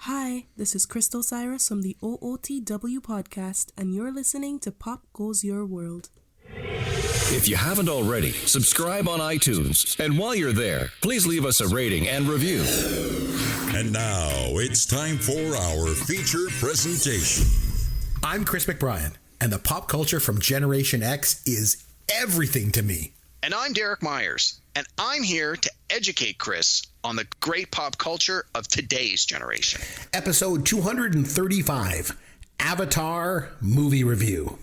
Hi, this is Crystal Cyrus from the OOTW podcast, and you're listening to Pop Goes Your World. If you haven't already, subscribe on iTunes. And while you're there, please leave us a rating and review. And now it's time for our feature presentation. I'm Chris McBrien, and the pop culture from Generation X is everything to me. And I'm Derek Myers, and I'm here to educate Chris on the great pop culture of today's generation. Episode 235, Avatar Movie Review.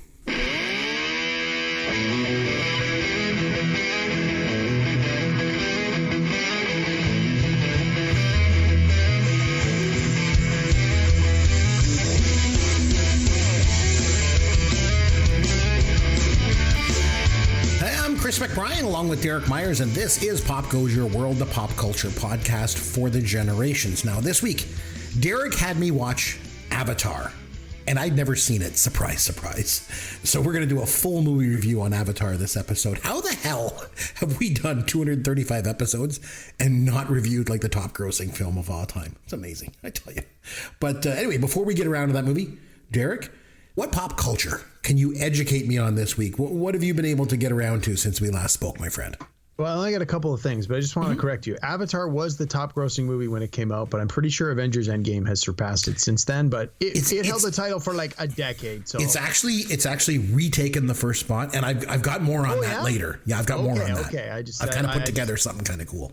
Chris McBrien along with Derek Myers, and this is Pop Goes Your World, the pop culture podcast for the generations. Now, this week, Derek had me watch Avatar, and I'd never seen it. Surprise, surprise. So we're going to do a full movie review on Avatar this episode. How the hell have we done 235 episodes and not reviewed like the top grossing film of all time? It's amazing, I tell you. But anyway, before we get around to that movie, Derek, what pop culture can you educate me on this week? What have you been able to get around to since we last spoke, my friend? Well, I only got a couple of things, but I just want to correct you. Avatar was the top grossing movie when it came out, but I'm pretty sure Avengers Endgame has surpassed it since then, but it held the title for like a decade. So it's actually retaken the first spot, and I've got more on that later. Yeah, I've got more on that. Okay, I've kind of put together something kind of cool.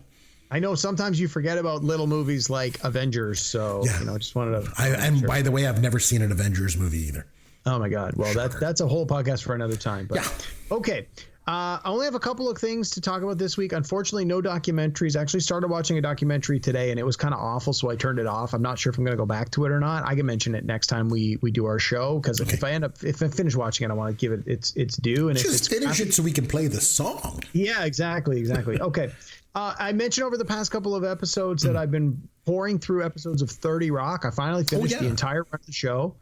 I know sometimes you forget about little movies like Avengers, so just wanted to. And by the way, I've never seen an Avengers movie either. Oh my God. Well, that's a whole podcast for another time. But okay. I only have a couple of things to talk about this week. Unfortunately, no documentaries. I actually started watching a documentary today and it was kind of awful, so I turned it off. I'm not sure if I'm going to go back to it or not. I can mention it next time we do our show, because if I finish watching it, I want to give it its due. And just finish it so we can play the song. Yeah, exactly. Okay. I mentioned over the past couple of episodes that I've been pouring through episodes of 30 Rock. I finally finished the entire run of the show.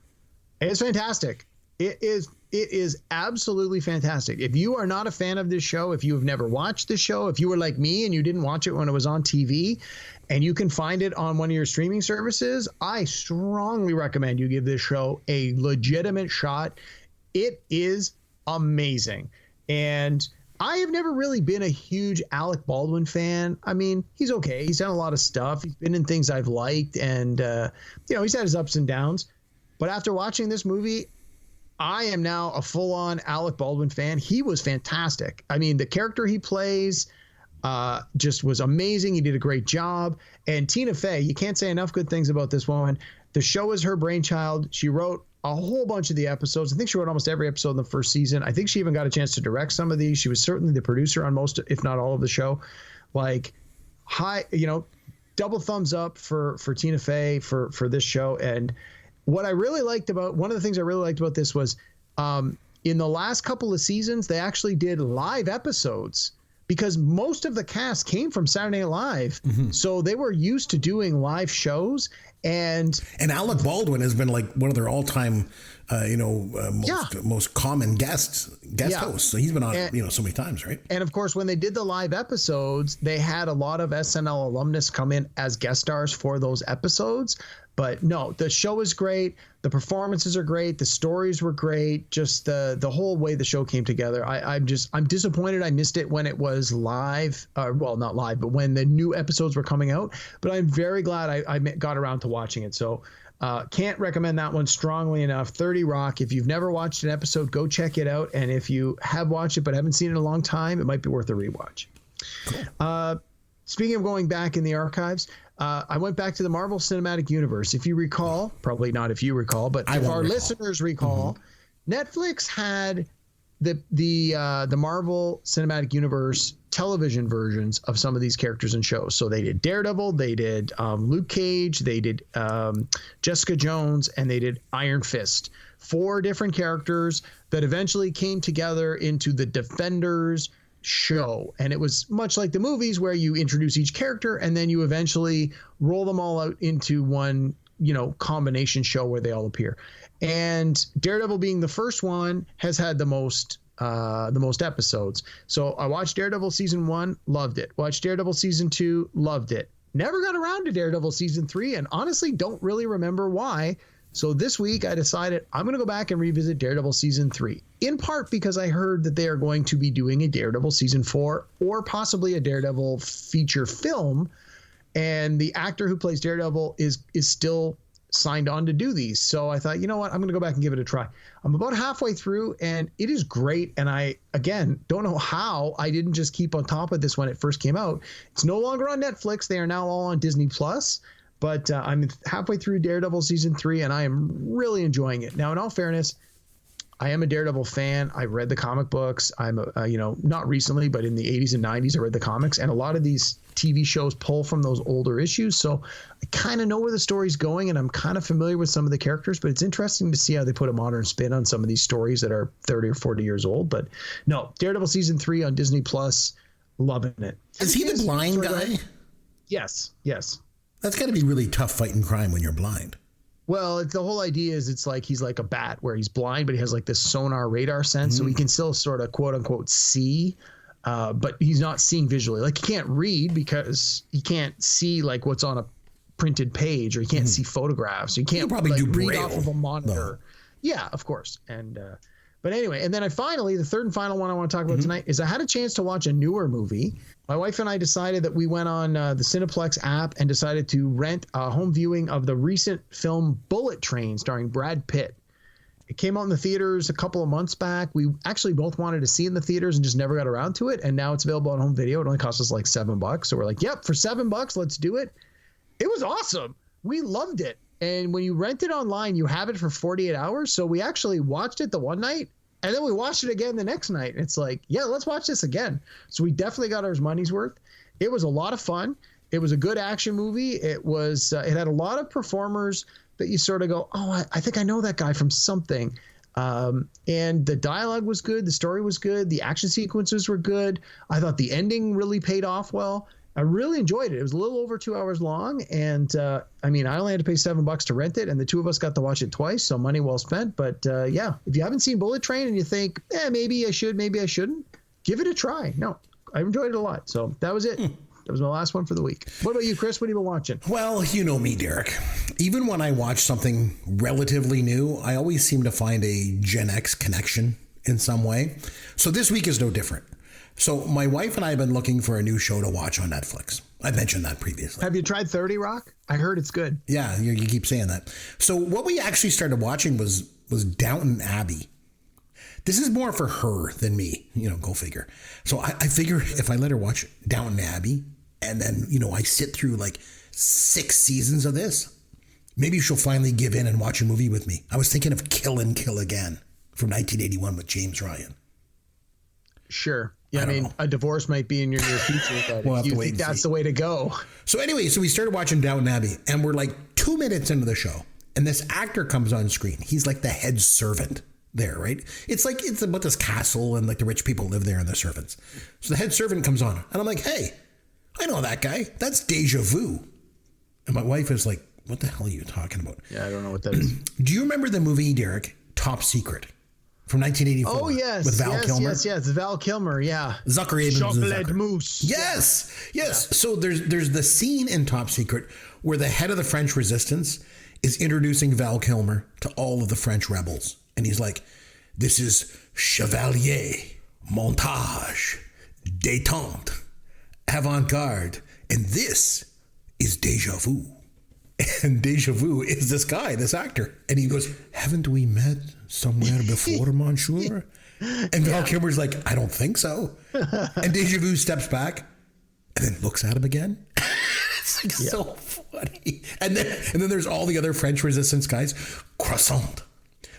It's fantastic. It is absolutely fantastic. If you are not a fan of this show, if you have never watched this show, if you were like me and you didn't watch it when it was on TV, and you can find it on one of your streaming services, I strongly recommend you give this show a legitimate shot. It is amazing. And I have never really been a huge Alec Baldwin fan. I mean, he's okay. He's done a lot of stuff. He's been in things I've liked, and he's had his ups and downs. But after watching this movie, I am now a full-on Alec Baldwin fan. He was fantastic. I mean, the character he plays just was amazing. He did a great job. And Tina Fey, you can't say enough good things about this woman. The show is her brainchild. She wrote a whole bunch of the episodes. I think she wrote almost every episode in the first season. I think she even got a chance to direct some of these. She was certainly the producer on most, if not all, of the show. Like, double thumbs up for Tina Fey for this show. And one of the things I really liked about this was in the last couple of seasons, they actually did live episodes, because most of the cast came from Saturday Night Live. Mm-hmm. So they were used to doing live shows. And Alec Baldwin has been like one of their all-time, most common guest hosts. So he's been on, so many times, right? And of course, when they did the live episodes, they had a lot of SNL alumnus come in as guest stars for those episodes. But no, the show is great. The performances are great. The stories were great. Just the whole way the show came together. I'm disappointed I missed it when it was live. Well, not live, but when the new episodes were coming out. But I'm very glad I got around to watching it. So can't recommend that one strongly enough. 30 Rock. If you've never watched an episode, go check it out. And if you have watched it but haven't seen it in a long time, it might be worth a rewatch. Cool. Speaking of going back in the archives, I went back to the Marvel Cinematic Universe. If you recall, probably not if you recall, but if our listeners recall, Netflix had the Marvel Cinematic Universe television versions of some of these characters and shows. So they did Daredevil, they did Luke Cage, they did Jessica Jones, and they did Iron Fist. 4 different characters that eventually came together into the Defenders show. And it was much like the movies, where you introduce each character and then you eventually roll them all out into one, combination show where they all appear. And Daredevil, being the first one, has had the most episodes. So I watched Daredevil season 1, loved it. Watched Daredevil season 2, loved it. never got around to Daredevil season 3, and honestly don't really remember why. So this week I decided I'm going to go back and revisit Daredevil season 3, in part because I heard that they are going to be doing a Daredevil season 4 or possibly a Daredevil feature film. And the actor who plays Daredevil is still signed on to do these. So I thought, you know what, I'm going to go back and give it a try. I'm about halfway through and it is great. And I, again, don't know how I didn't just keep on top of this when it first came out. It's no longer on Netflix. They are now all on Disney Plus. But I'm halfway through Daredevil season 3 and I am really enjoying it. Now, in all fairness, I am a Daredevil fan. I read the comic books. I'm not recently, but in the 80s and 90s, I read the comics. And a lot of these TV shows pull from those older issues. So I kind of know where the story's going and I'm kind of familiar with some of the characters, but it's interesting to see how they put a modern spin on some of these stories that are 30 or 40 years old. But no, Daredevil season 3 on Disney Plus, loving it. Is he the blind guy? Yes. That's got to be really tough fighting crime when you're blind. Well, the whole idea is it's like he's like a bat where he's blind, but he has like this sonar radar sense. So he can still sort of quote unquote see, but he's not seeing visually. Like he can't read because he can't see like what's on a printed page, or he can't see photographs. So he can't probably like, do read Braille, off of a monitor. though. Yeah, of course. And but anyway, and then the third and final one I want to talk about tonight is I had a chance to watch a newer movie. My wife and I decided that we went on the Cineplex app and decided to rent a home viewing of the recent film Bullet Train starring Brad Pitt. It came out in the theaters a couple of months back. We actually both wanted to see it in the theaters and just never got around to it. And now it's available on home video. It only cost us like $7. So we're like, yep, for $7, let's do it. It was awesome. We loved it. And when you rent it online, you have it for 48 hours. So we actually watched it the one night and then we watched it again the next night. And it's like, yeah, let's watch this again. So we definitely got our money's worth. It was a lot of fun. It was a good action movie. It was, it had a lot of performers that you sort of go, oh, I think I know that guy from something. And the dialogue was good. The story was good. The action sequences were good. I thought the ending really paid off well. I really enjoyed it. It was a little over 2 hours long. And I only had to pay $7 to rent it. And the two of us got to watch it twice. So money well spent. But yeah, if you haven't seen Bullet Train and you think, maybe I should, maybe I shouldn't, give it a try. No, I enjoyed it a lot. So that was it. That was my last one for the week. What about you, Chris? What have you been watching? Well, you know me, Derek. Even when I watch something relatively new, I always seem to find a Gen X connection in some way. So this week is no different. So my wife and I have been looking for a new show to watch on Netflix. I mentioned that previously. Have you tried 30 Rock? I heard it's good. Yeah, you keep saying that. So what we actually started watching was Downton Abbey. This is more for her than me, go figure. So I figure if I let her watch Downton Abbey and then, I sit through like 6 seasons of this, maybe she'll finally give in and watch a movie with me. I was thinking of Kill and Kill Again from 1981 with James Ryan. Sure. Yeah, a divorce might be in your near future, but We'll have to you wait think and that's see. the way to go. So anyway, we started watching Downton Abbey and we're like 2 minutes into the show and this actor comes on screen. He's like the head servant there, right? It's about this castle and like the rich people live there and the servants. So the head servant comes on and I'm like, hey, I know that guy. That's Deja Vu. And my wife is like, what the hell are you talking about? Yeah, I don't know what that is. Do you remember the movie, Derek, Top Secret from 1984? Oh, yes. With Val Kilmer? Yes. Val Kilmer, yeah. Zucker Abrams. Chocolate Zucker. mousse. Yes. Yeah. So there's the scene in Top Secret where the head of the French resistance is introducing Val Kilmer to all of the French rebels. And he's like, this is Chevalier, Montage, Détente, Avant-Garde, and this is Deja Vu. And Deja Vu is this guy, this actor. And he goes, haven't we met somewhere before, monsieur? And Val Kilmer's like, I don't think so. And Deja Vu steps back and then looks at him again. It's like so funny. And then there's all the other French resistance guys. Croissant,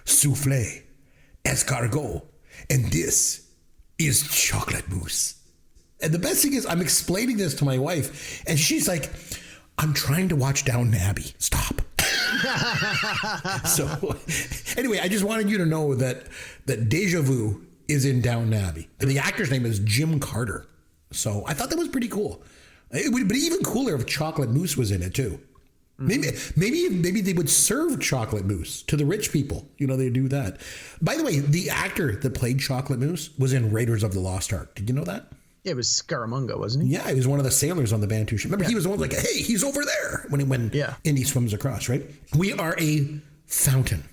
soufflé, escargot, and this is chocolate mousse. And the best thing is I'm explaining this to my wife and she's like, I'm trying to watch Downton Abbey. Stop. So anyway, I just wanted you to know that Deja Vu is in Downton Abbey. And the actor's name is Jim Carter. So I thought that was pretty cool. It would be even cooler if chocolate mousse was in it too. Maybe they would serve chocolate mousse to the rich people. They do that. By the way, the actor that played Chocolate Mousse was in Raiders of the Lost Ark. Did you know that? Yeah, it was Scaramanga, wasn't he? Yeah, he was one of the sailors on the Bantu ship. Remember, he was the one like, hey, he's over there when Indy swims across, right? We are a fountain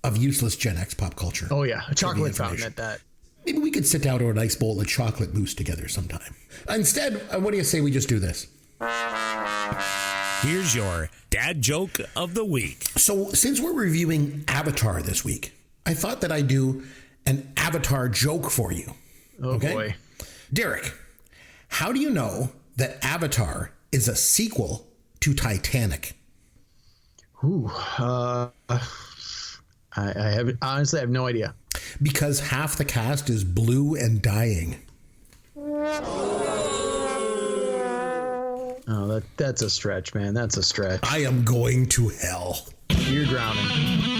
of useless Gen X pop culture. Oh, yeah. A chocolate fountain at that. Maybe we could sit down over a nice bowl of chocolate mousse together sometime. Instead, what do you say we just do this? Here's your dad joke of the week. So since we're reviewing Avatar this week, I thought that I'd do an Avatar joke for you. Oh, boy. Derek, how do you know that Avatar is a sequel to Titanic? Ooh, I honestly have no idea. Because half the cast is blue and dying. Oh, that's a stretch, man. That's a stretch. I am going to hell. You're drowning.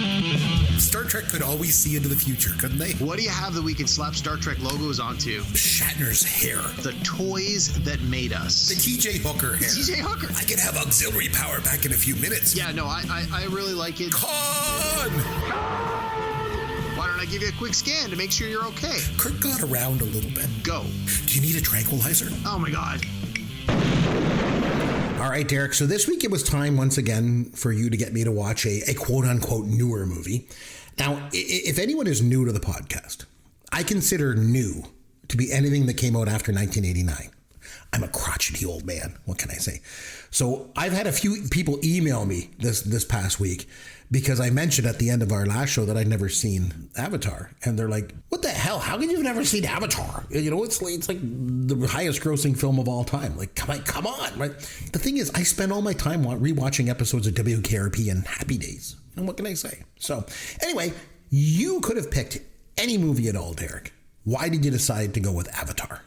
Star Trek could always see into the future, couldn't they? What do you have that we can slap Star Trek logos onto? Shatner's hair. The toys that made us. The TJ Hooker hair. TJ Hooker. I can have auxiliary power back in a few minutes. Yeah, no, I really like it. Con! Why don't I give you a quick scan to make sure you're okay? Kirk got around a little bit. Go. Do you need a tranquilizer? Oh my God. All right, Derek. So this week it was time once again for you to get me to watch a quote unquote newer movie. Now, if anyone is new to the podcast, I consider new to be anything that came out after 1989. I'm a crotchety old man. What can I say? So I've had a few people email me this past week because I mentioned at the end of our last show that I'd never seen Avatar. And they're like, what the hell? How can you never seen Avatar? You know, it's like the highest grossing film of all time. Like, come on, right? The thing is, I spend all my time rewatching episodes of WKRP and Happy Days. And what can I say? So anyway, you could have picked any movie at all, Derek. Why did you decide to go with Avatar?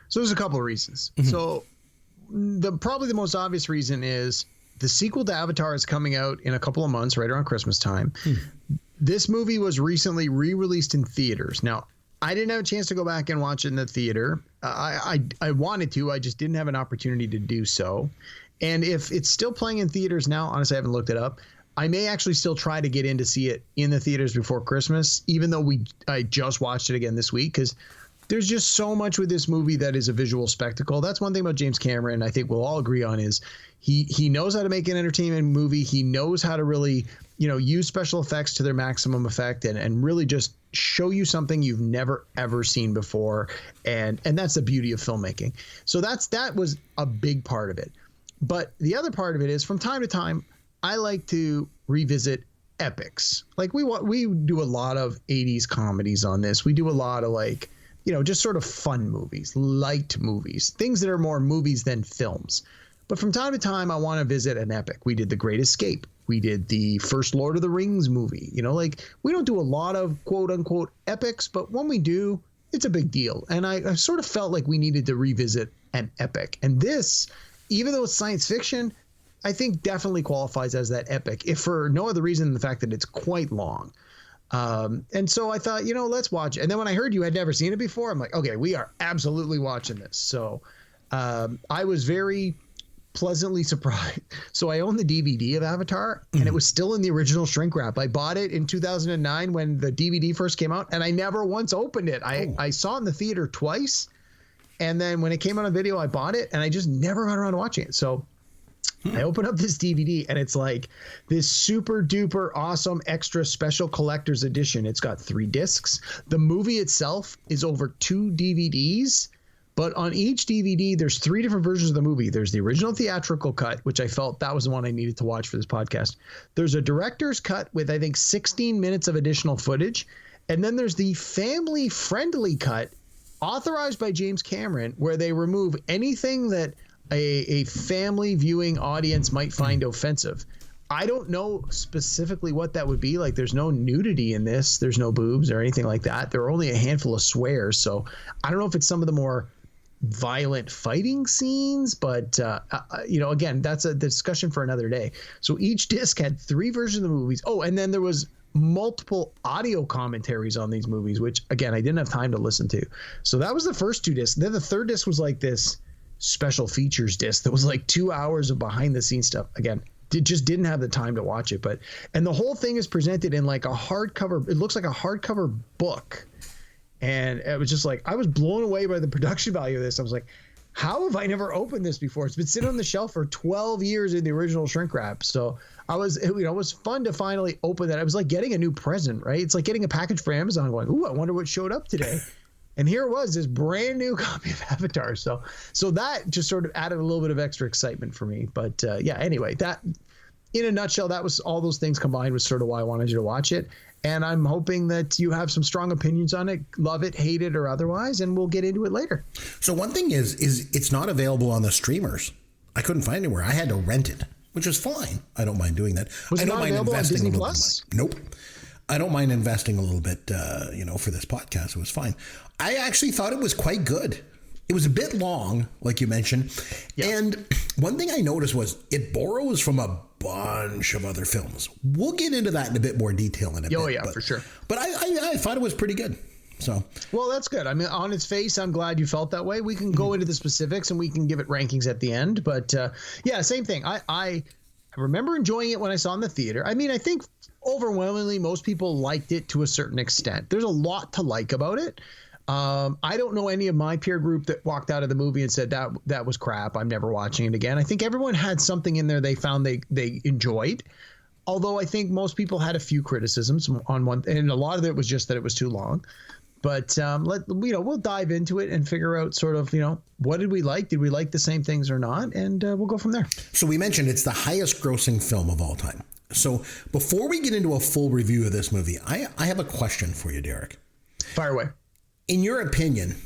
So there's a couple of reasons. Mm-hmm. So probably the most obvious reason is the sequel to Avatar is coming out in a couple of months, right around Christmas time. This movie was recently re-released in theaters. Now, I didn't have a chance to go back and watch it in the theater. I wanted to. I just didn't have an opportunity to do so. And if it's still playing in theaters now, honestly, I haven't looked it up. I may actually still try to get in to see it in the theaters before Christmas, even though I just watched it again this week, because there's just so much with this movie that is a visual spectacle. That's one thing about James Cameron, I think we'll all agree on, is he knows how to make an entertainment movie. He knows how to really, use special effects to their maximum effect and really just show you something you've never, ever seen before. And that's the beauty of filmmaking. So that was a big part of it. But the other part of it is, from time to time, I like to revisit epics. Like we do a lot of 80s comedies on this. We do a lot of just sort of fun movies, light movies, things that are more movies than films. But from time to time, I want to visit an epic. We did The Great Escape. We did the first Lord of the Rings movie. We don't do a lot of quote unquote epics, but when we do, it's a big deal. And I sort of felt like we needed to revisit an epic. And this, even though it's science fiction, I think definitely qualifies as that epic, if for no other reason than the fact that it's quite long. And so I thought, let's watch it. And then when I heard you had never seen it before, I'm like, okay, we are absolutely watching this. So I was very pleasantly surprised. So I own the DVD of Avatar, and it was still in the original shrink wrap. I bought it in 2009 when the DVD first came out, and I never once opened it. I saw it in the theater twice, and then when it came out on video, I bought it, and I just never got around to watching it. So I open up this DVD and it's like this super duper awesome extra special collector's edition. It's got 3 discs. The movie itself is over 2 DVDs, but on each DVD, there's 3 different versions of the movie. There's the original theatrical cut, which I felt that was the one I needed to watch for this podcast. There's a director's cut with, I think, 16 minutes of additional footage. And then there's the family-friendly cut authorized by James Cameron, where they remove anything that a family viewing audience might find offensive. I don't know specifically what that would be. Like, there's no nudity in this. There's no boobs or anything like that. There are only a handful of swears. So I don't know if it's some of the more violent fighting scenes, but again, that's a discussion for another day. So each disc had 3 versions of the movies. Oh, and then there was multiple audio commentaries on these movies, which again, I didn't have time to listen to. So that was the first 2 discs. Then the third disc was like this special features disc that was like 2 hours of behind the scenes stuff. Again, just didn't have the time to watch it, and the whole thing is presented in like a hardcover. It looks like a hardcover book, And it was just like, I was blown away by the production value of this. I was like, how have I never opened this before? It's been sitting on the shelf for 12 years in the original shrink wrap. So it was fun to finally open that. It was like getting a new present, right? It's like getting a package for Amazon going, ooh, I wonder what showed up today. And here it was, this brand new copy of Avatar. So that just sort of added a little bit of extra excitement for me. But anyway, that in a nutshell, that was all those things combined was sort of why I wanted you to watch it. And I'm hoping that you have some strong opinions on it, love it, hate it, or otherwise, and we'll get into it later. So one thing is it's not available on the streamers. I couldn't find it anywhere. I had to rent it, which is fine. I don't mind doing that. Was I it don't not mind available on investing Disney a little Plus? bit of money. Nope. I don't mind investing a little bit, for this podcast. It was fine. I actually thought it was quite good. It was a bit long, like you mentioned. Yeah. And one thing I noticed was it borrows from a bunch of other films. We'll get into that in a bit more detail in a bit. Oh, yeah, for sure. But I thought it was pretty good. So, well, that's good. I mean, on its face, I'm glad you felt that way. We can go into the specifics and we can give it rankings at the end. But same thing. I remember enjoying it when I saw it in the theater. I mean, I think overwhelmingly most people liked it to a certain extent. There's a lot to like about it. I don't know any of my peer group that walked out of the movie and said that was crap. I'm never watching it again. I think everyone had something in there they found they enjoyed. Although I think most people had a few criticisms on one, and a lot of it was just that it was too long. But we'll dive into it and figure out sort of, what did we like? Did we like the same things or not? And we'll go from there. So we mentioned it's the highest grossing film of all time. So before we get into a full review of this movie, I have a question for you, Derek. Fire away. In your opinion,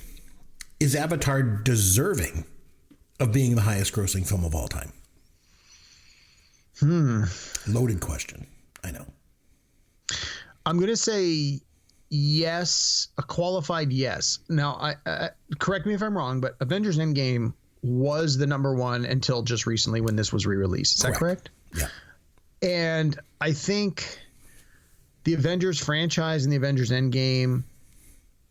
is Avatar deserving of being the highest grossing film of all time? Loaded question. I know. I'm going to say yes, a qualified yes. Now, I correct me if I'm wrong, but Avengers Endgame was the number one until just recently when this was re-released. Is that correct? Yeah. And I think the Avengers franchise and the Avengers Endgame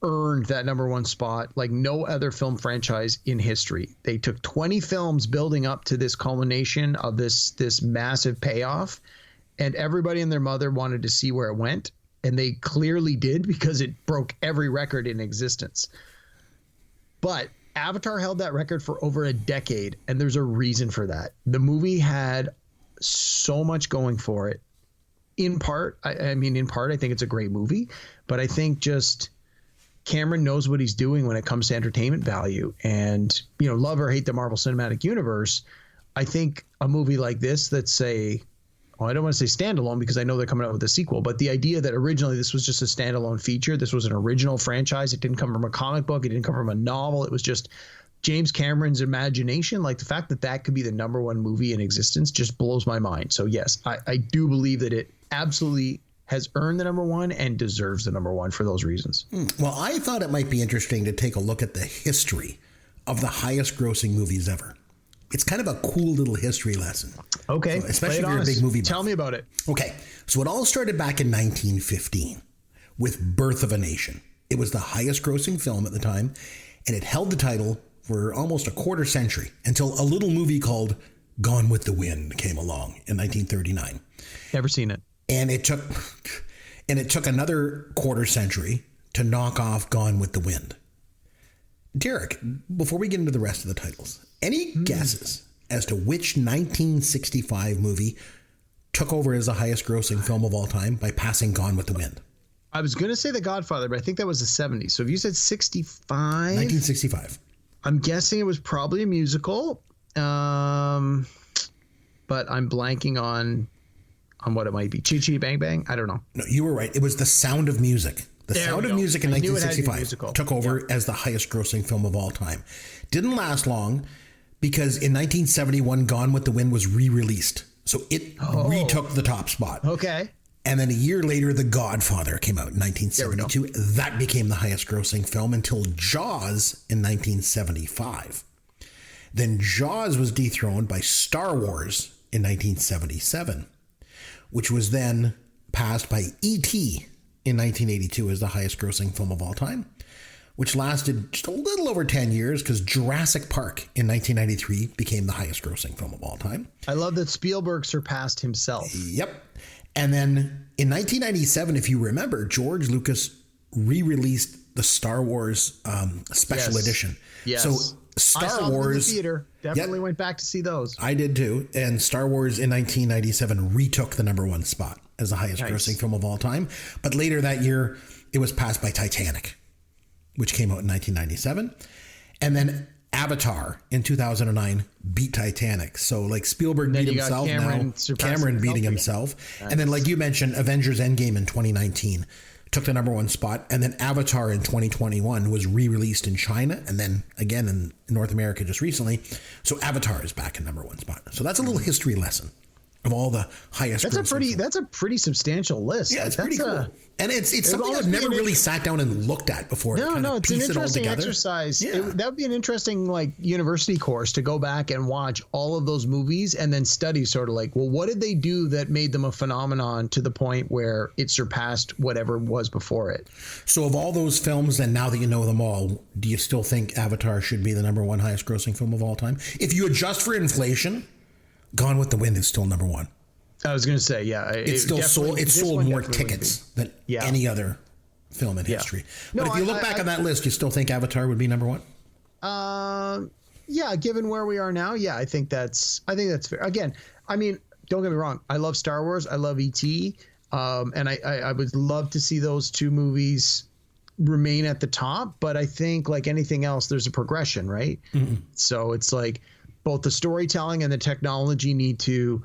earned that number one spot like no other film franchise in history. They took 20 films building up to this culmination of this massive payoff, and everybody and their mother wanted to see where it went, and they clearly did because it broke every record in existence. But Avatar held that record for over a decade, and there's a reason for that. The movie had so much going for it. In part, I think it's a great movie, but I think just Cameron knows what he's doing when it comes to entertainment value. And, love or hate the Marvel Cinematic Universe, I think a movie like this that's I don't want to say standalone because I know they're coming out with a sequel, but the idea that originally this was just a standalone feature, this was an original franchise. It didn't come from a comic book. It didn't come from a novel. It was just James Cameron's imagination. Like the fact that could be the number one movie in existence just blows my mind. So yes, I do believe that it absolutely has earned the number one and deserves the number one for those reasons. Well, I thought it might be interesting to take a look at the history of the highest grossing movies ever. It's kind of a cool little history lesson. Okay. So, especially if you're a big movie buff. Tell me about it. Okay. So it all started back in 1915 with Birth of a Nation. It was the highest grossing film at the time, and it held the title for almost a quarter century until a little movie called Gone with the Wind came along in 1939. Never seen it. And it took another quarter century to knock off Gone with the Wind. Derek, before we get into the rest of the titles, any guesses as to which 1965 movie took over as the highest grossing film of all time by passing Gone with the Wind? I was going to say The Godfather, but I think that was the 70s. So if you said 65? 1965. I'm guessing it was probably a musical. But I'm blanking on what it might be. Chitty Chitty Bang Bang? I don't know. No, you were right. It was The Sound of Music. The Sound of Music in 1965 took over as the highest grossing film of all time. Didn't last long because in 1971, Gone with the Wind was re-released. So it retook the top spot. Okay. And then a year later, The Godfather came out in 1972. That became the highest grossing film until Jaws in 1975. Then Jaws was dethroned by Star Wars in 1977, which was then passed by E.T. in 1982 as the highest grossing film of all time, which lasted just a little over 10 years because Jurassic Park in 1993 became the highest grossing film of all time. I love that Spielberg surpassed himself. Yep. And then in 1997, if you remember, George Lucas re-released the Star Wars special edition. Yes. So Star I saw Wars them in the theater. Definitely went back to see those. I did too. And Star Wars in 1997 retook the #1 spot as the highest grossing film of all time. But later that year, it was passed by Titanic, which came out in 1997. And then Avatar in 2009 beat Titanic. So like Spielberg beat himself Cameron beating himself. Nice. And then like you mentioned, Avengers Endgame in 2019 took the #1 spot. And then Avatar in 2021 was re-released in China and then again in North America just recently. So Avatar is back in #1 spot. So that's a little history lesson of all the highest. That's a pretty substantial list. Yeah, it's pretty cool. And it's something I've never really sat down and looked at before. No, it's an interesting exercise. Yeah. That would be an interesting like university course to go back and watch all of those movies and then study sort of like, well, what did they do that made them a phenomenon to the point where it surpassed whatever was before it? So of all those films, and now that you know them all, do you still think Avatar should be the #1 highest grossing film of all time? If you adjust for inflation, Gone with the Wind is still #1. I was going to say, yeah. It sold more tickets than any other film in history. But if you look back on that list, you still think Avatar would be #1? Yeah, given where we are now, I think that's fair. Again, I mean, don't get me wrong. I love Star Wars. I love E.T. And I would love to see those two movies remain at the top. But I think like anything else, there's a progression, right? Mm-hmm. So it's like both the storytelling and the technology need to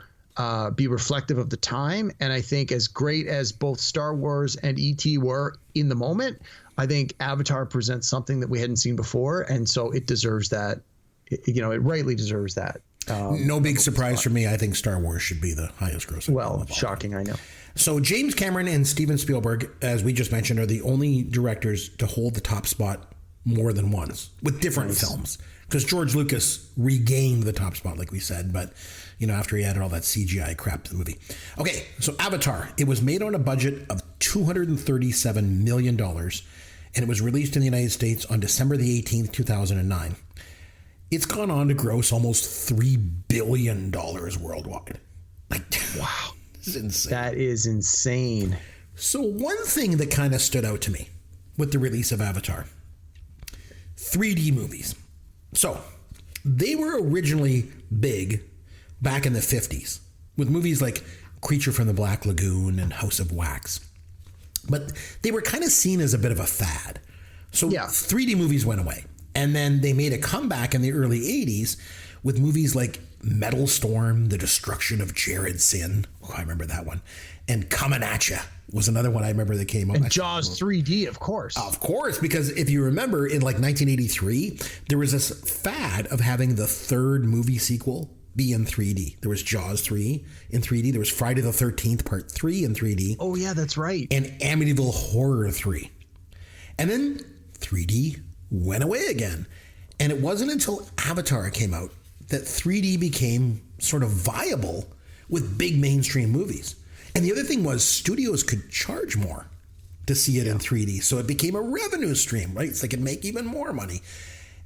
be reflective of the time. And I think as great as both Star Wars and E.T. were in the moment, I think Avatar presents something that we hadn't seen before. And so it deserves that. It rightly deserves that. No big surprise for me. I think Star Wars should be the highest grossing. Well, shocking, I know. So James Cameron and Steven Spielberg, as we just mentioned, are the only directors to hold the top spot more than once with different films. Because George Lucas regained the top spot, like we said, but after he added all that CGI crap to the movie. Okay, so Avatar, it was made on a budget of $237 million, and it was released in the United States on December the 18th, 2009. It's gone on to gross almost $3 billion worldwide. Wow. This is insane. That is insane. So one thing that kind of stood out to me with the release of Avatar, 3D movies. So they were originally big back in the 50s with movies like Creature from the Black Lagoon and House of Wax. But they were kind of seen as a bit of a fad. So 3D movies went away. And then they made a comeback in the early 80s with movies like Metal Storm, The Destruction of Jared Sin. Oh, I remember that one. And Comin' At Ya was another one I remember that came up. And Jaws 3D, of course. Of course, because if you remember in like 1983, there was this fad of having the third movie sequel be in 3D. There was Jaws 3 in 3D. There was Friday the 13th Part 3 in 3D. Oh, yeah, that's right. And Amityville Horror 3. And then 3D went away again. And it wasn't until Avatar came out that 3D became sort of viable with big mainstream movies. And the other thing was studios could charge more to see it in 3D. So it became a revenue stream, right? So they could make even more money.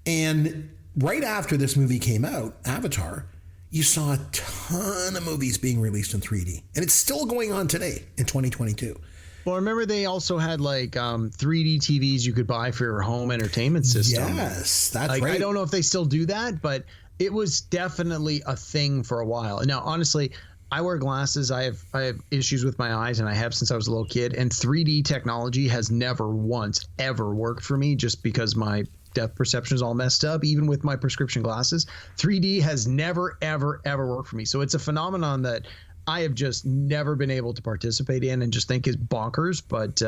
And right after this movie came out, Avatar, you saw a ton of movies being released in 3D. And it's still going on today in 2022. Well, remember they also had like 3D TVs you could buy for your home entertainment system. Yes, that's right. I don't know if they still do that, but it was definitely a thing for a while. Now, honestly, I wear glasses. I have issues with my eyes, and I have since I was a little kid. And 3D technology has never once ever worked for me, just because my depth perception is all messed up. Even with my prescription glasses, 3D has never ever worked for me. So it's a phenomenon that I have just never been able to participate in, and just think is bonkers. But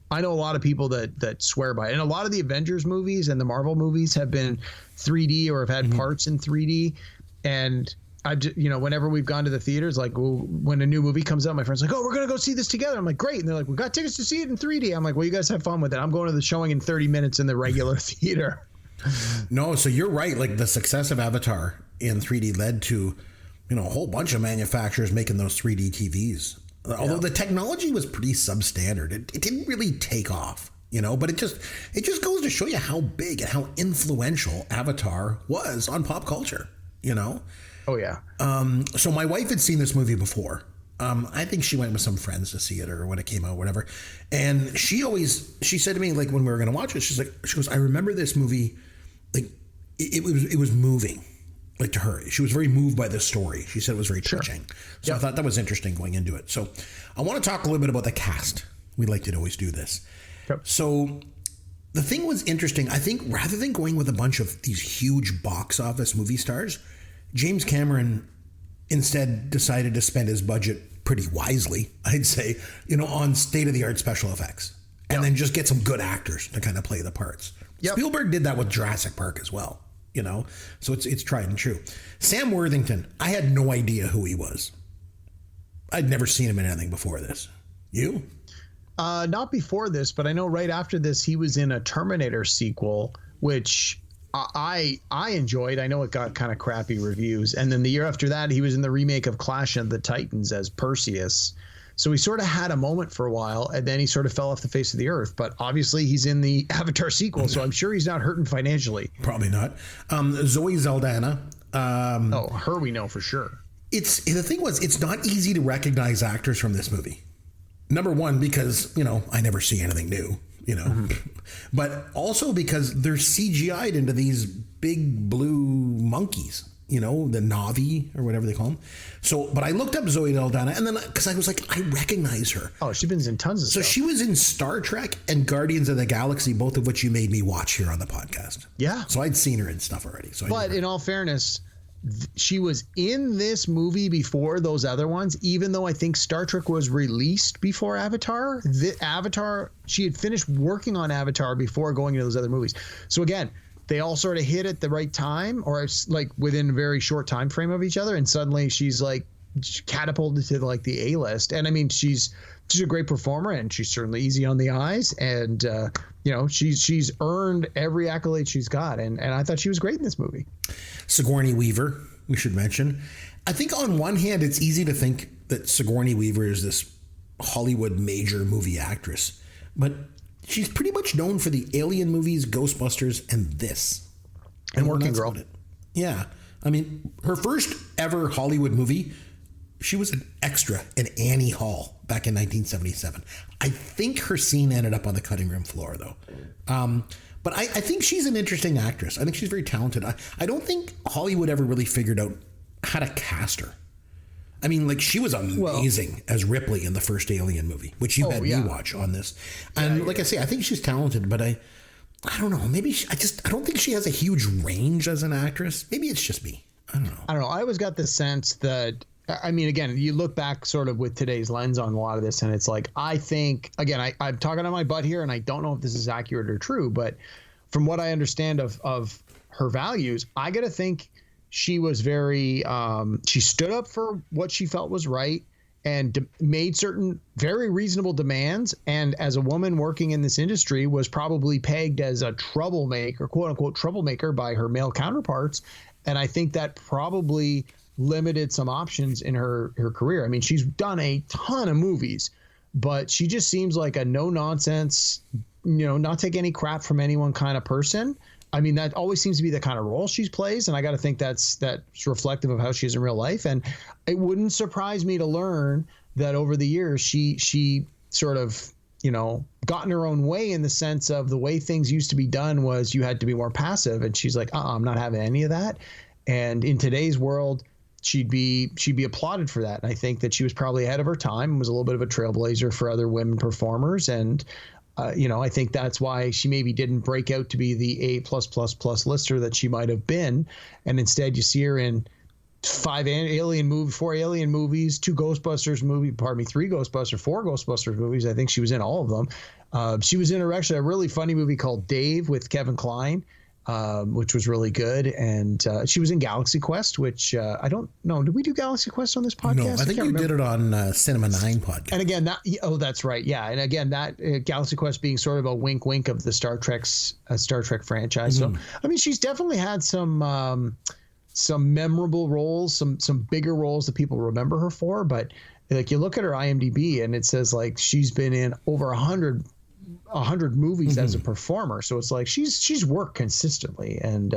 I know a lot of people that swear by it, and a lot of the Avengers movies and the Marvel movies have been 3D or have had parts in 3D, and whenever we've gone to the theaters, like when a new movie comes out, my friend's like, "Oh, we're gonna go see this together." I'm like, "Great!" And they're like, "We got tickets to see it in 3D." I'm like, "Well, you guys have fun with it. I'm going to the showing in 30 minutes in the regular theater." No, so you're right. Like the success of Avatar in 3D led to, a whole bunch of manufacturers making those 3D TVs. Although the technology was pretty substandard, it didn't really take off. But it just goes to show you how big and how influential Avatar was on pop culture. Oh, yeah. So my wife had seen this movie before, I think she went with some friends to see it or when it came out, whatever. And she said to me, like, when we were going to watch it, she goes, I remember this movie, like, it was moving, like, to her. She was very moved by the story. She said it was very touching. So I thought that was interesting going into it. So I want to talk a little bit about the cast. We like to always do this. Yep. So the thing was interesting. I think rather than going with a bunch of these huge box office movie stars, James Cameron instead decided to spend his budget pretty wisely, I'd say, on state-of-the-art special effects. And then just get some good actors to kind of play the parts. Yep. Spielberg did that with Jurassic Park as well, So it's tried and true. Sam Worthington, I had no idea who he was. I'd never seen him in anything before this. You? Not before this, but I know right after this, he was in a Terminator sequel, which I enjoyed. I know it got kind of crappy reviews. And then the year after that, he was in the remake of Clash of the Titans as Perseus. So he sort of had a moment for a while, and then he sort of fell off the face of the earth. But obviously, he's in the Avatar sequel, so I'm sure he's not hurting financially. Probably not. Zoe Saldana. Her we know for sure. The thing was, it's not easy to recognize actors from this movie. Number one, because, I never see anything new. But also because they're CGI'd into these big blue monkeys, the Na'vi or whatever they call them. So, but I looked up Zoe Saldana, and then because I was like, I recognize her. Oh, she's been in tons of stuff. So she was in Star Trek and Guardians of the Galaxy, both of which you made me watch here on the podcast. Yeah. So I'd seen her in stuff already. But in all fairness, she was in this movie before those other ones, even though I think Star Trek was released before Avatar. She had finished working on Avatar before going into those other movies. So again, they all sort of hit at the right time, or it's like within a very short time frame of each other, and suddenly she's like catapulted to like the A-list. And I mean, she's a great performer, and she's certainly easy on the eyes, and she's earned every accolade she's got, and I thought she was great in this movie. Sigourney Weaver, we should mention. I think on one hand, it's easy to think that Sigourney Weaver is this Hollywood major movie actress, but she's pretty much known for the Alien movies, Ghostbusters, and this. And Working Girl. Yeah. I mean, her first ever Hollywood movie, she was an extra in Annie Hall back in 1977. I think her scene ended up on the cutting room floor, though. But I think she's an interesting actress. I think she's very talented. I don't think Hollywood ever really figured out how to cast her. I mean, like, she was amazing as Ripley in the first Alien movie, which you had me watch on this. And I say, I think she's talented, but I don't know. Maybe I don't think she has a huge range as an actress. Maybe it's just me. I don't know. I always got the sense that, I mean, again, you look back sort of with today's lens on a lot of this, and it's like, I think, again, I'm talking on my butt here, and I don't know if this is accurate or true, but from what I understand of her values, I got to think she was very, she stood up for what she felt was right and made certain very reasonable demands. And as a woman working in this industry, was probably pegged as a troublemaker, quote unquote troublemaker, by her male counterparts. And I think that probably limited some options in her career. I mean, she's done a ton of movies, but she just seems like a no nonsense, not take any crap from anyone kind of person. I mean, that always seems to be the kind of role she plays, and I got to think that's reflective of how she is in real life. And it wouldn't surprise me to learn that over the years she sort of got in her own way, in the sense of the way things used to be done was you had to be more passive, and she's like, I'm not having any of that. And in today's world, she'd be applauded for that. And I think that she was probably ahead of her time and was a little bit of a trailblazer for other women performers. And I think that's why she maybe didn't break out to be the A+++ lister that she might have been. And instead you see her in 4 Alien movies, 4 Ghostbusters movies, 4 Ghostbusters movies. I think she was in all of them. She was in a really funny movie called Dave with Kevin Kline, which was really good. And she was in Galaxy Quest, which I don't know. Did we do Galaxy Quest on this podcast? No, I think you did it on Cinema 9 podcast. And again, that's right. Yeah. And again, that Galaxy Quest being sort of a wink of the Star Trek franchise. Mm-hmm. So, I mean, she's definitely had some memorable roles, some bigger roles that people remember her for. But like, you look at her IMDb and it says like she's been in over 100 movies as a performer. So it's like she's worked consistently, and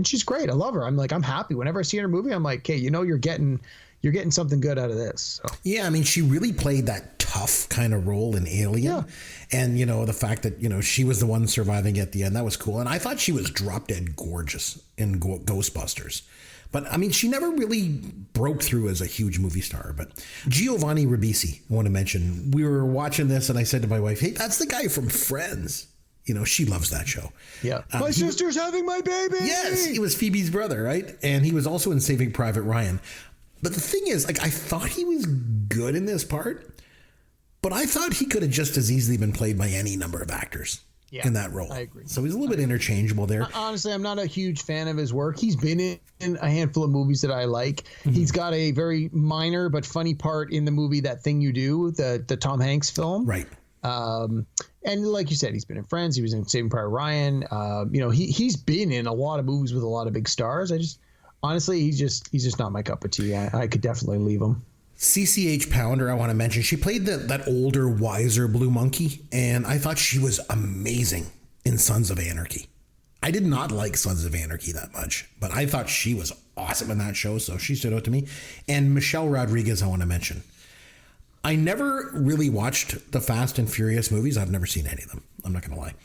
she's great. I love her. I'm happy whenever I see her in a movie. I'm like, okay, you're getting you're getting something good out of this. So. Yeah, I mean, she really played that tough kind of role in Alien. Yeah. And, the fact that, she was the one surviving at the end, that was cool. And I thought she was drop dead gorgeous in Ghostbusters. But, I mean, she never really broke through as a huge movie star. But Giovanni Ribisi, I want to mention, we were watching this and I said to my wife, hey, that's the guy from Friends. She loves that show. Yeah. My sister's having my baby. Yes, he was Phoebe's brother, right? And he was also in Saving Private Ryan. But the thing is, I thought he was good in this part, but I thought he could have just as easily been played by any number of actors in that role. I agree. So he's a little bit interchangeable there. Honestly, I'm not a huge fan of his work. He's been in a handful of movies that I like. Mm-hmm. He's got a very minor but funny part in the movie That Thing You Do, the Tom Hanks film. Right. And like you said, he's been in Friends. He was in Saving Private Ryan. He's been in a lot of movies with a lot of big stars. Honestly, he's just not my cup of tea. I could definitely leave him. CCH Pounder, I want to mention, she played that older, wiser Blue Monkey, and I thought she was amazing in Sons of Anarchy. I did not like Sons of Anarchy that much, but I thought she was awesome in that show, so she stood out to me. And Michelle Rodriguez, I want to mention. I never really watched the Fast and Furious movies. I've never seen any of them. I'm not going to lie.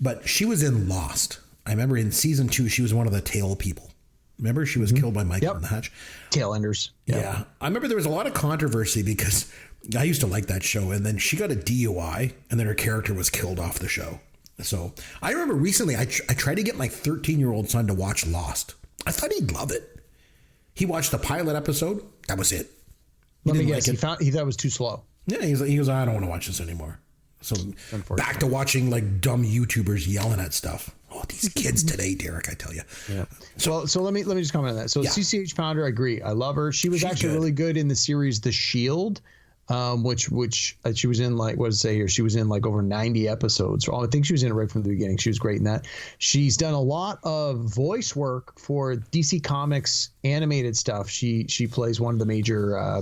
But she was in Lost. I remember in season 2, she was one of the tail people. Remember, she was killed by Michael in the Hatch. Tail enders. Yep. Yeah. I remember there was a lot of controversy because I used to like that show. And then she got a DUI and then her character was killed off the show. So I remember recently I tried to get my 13-year-old son to watch Lost. I thought he'd love it. He watched the pilot episode. That was it. Let me guess. He thought it was too slow. Yeah. He goes, I don't want to watch this anymore. So back to watching like dumb YouTubers yelling at stuff. Oh, these kids today, Derek, I tell you. Yeah. So let me just comment on that. So CCH Pounder, I agree. I love her. She's actually good. Really good in the series The Shield, which she was in, like, what does it say here? She was in like over 90 episodes. I think she was in it right from the beginning. She was great in that. She's done a lot of voice work for DC Comics animated stuff. She plays one of the major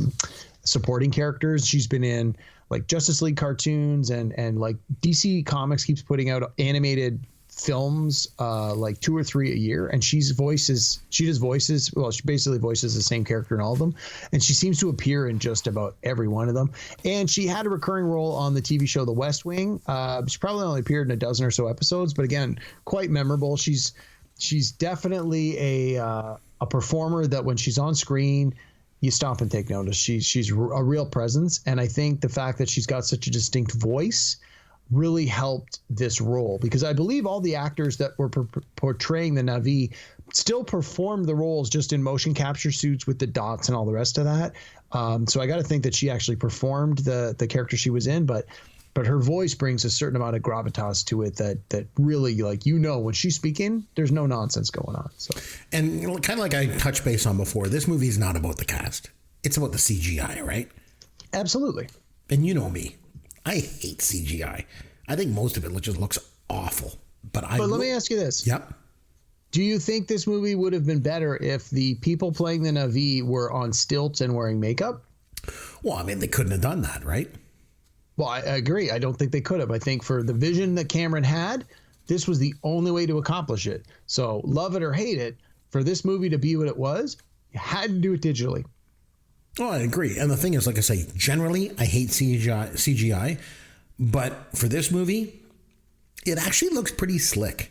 supporting characters. She's been in like Justice League cartoons and like DC Comics keeps putting out animated films like 2 or 3 a year, and she does voices. Well, she basically voices the same character in all of them, and she seems to appear in just about every one of them. And she had a recurring role on the TV show The West Wing. She probably only appeared in a dozen or so episodes, but again, quite memorable. She's definitely a performer that when she's on screen, you stop and take notice. She's a real presence, and I think the fact that she's got such a distinct voice really helped this role, because I believe all the actors that were portraying the Na'vi still performed the roles just in motion capture suits with the dots and all the rest of that. So I got to think that she actually performed the character she was in, but her voice brings a certain amount of gravitas to it that really, like, when she's speaking, there's no nonsense going on. So, and kind of like I touched base on before, this movie is not about the cast. It's about the CGI, right? Absolutely. And you know me. I hate CGI. I think most of it just looks awful. But let me ask you this. Yep. Do you think this movie would have been better if the people playing the Na'vi were on stilts and wearing makeup? Well, I mean, they couldn't have done that, right? Well, I agree. I don't think they could have. I think for the vision that Cameron had, this was the only way to accomplish it. So love it or hate it, for this movie to be what it was, you had to do it digitally. Oh, I agree. And the thing is, like I say, generally, I hate CGI, but for this movie, it actually looks pretty slick.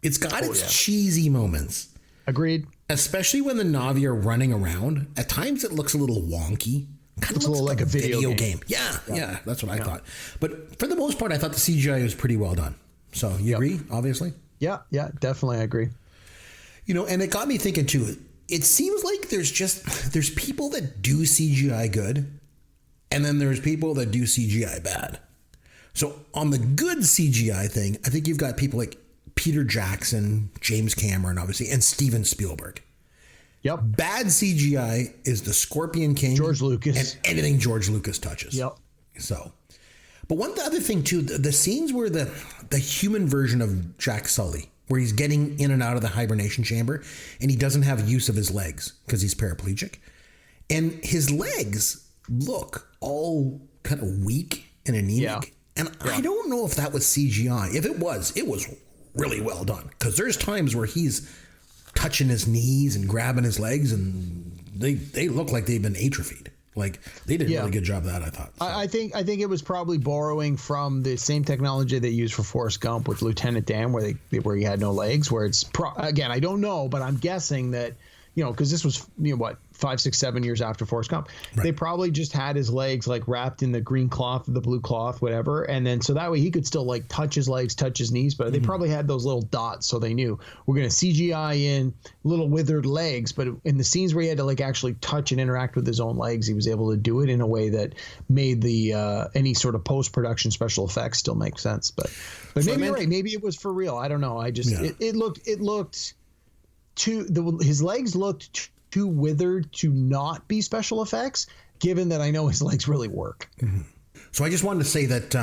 It's got its cheesy moments. Agreed. Especially when the Na'vi are running around. At times, it looks a little wonky. Kind of looks like a video game. Yeah, that's what I thought. But for the most part, I thought the CGI was pretty well done. So you agree, obviously? Yeah, definitely, I agree. And it got me thinking, too. It seems like there's people that do CGI good, and then there's people that do CGI bad. So on the good CGI thing, I think you've got people like Peter Jackson, James Cameron, obviously, and Steven Spielberg. Yep. Bad CGI is the Scorpion King, George Lucas, and anything George Lucas touches. Yep. So, but one other thing too, the scenes where the human version of Jack Sully, where he's getting in and out of the hibernation chamber, and he doesn't have use of his legs because he's paraplegic, and his legs look all kind of weak and anemic. Yeah. And I don't know if that was CGI. If it was really well done, because there's times where he's touching his knees and grabbing his legs, and they look like they've been atrophied. Like they did a really good job of that, I thought. So. I think it was probably borrowing from the same technology they used for Forrest Gump with Lieutenant Dan, where he had no legs. Where it's again, I don't know, but I'm guessing that because this was 5, 6, 7 years after Forrest Gump, they probably just had his legs like wrapped in the green cloth, the blue cloth, whatever, and then so that way he could still like touch his legs, touch his knees, but they probably had those little dots, so they knew we're going to CGI in little withered legs, but in the scenes where he had to like actually touch and interact with his own legs, he was able to do it in a way that made the any sort of post-production special effects still make sense. But maybe you're right, maybe it was for real. I don't know. I just it looked his legs looked too withered to not be special effects, given that I know his legs really work. Mm-hmm. So I just wanted to say that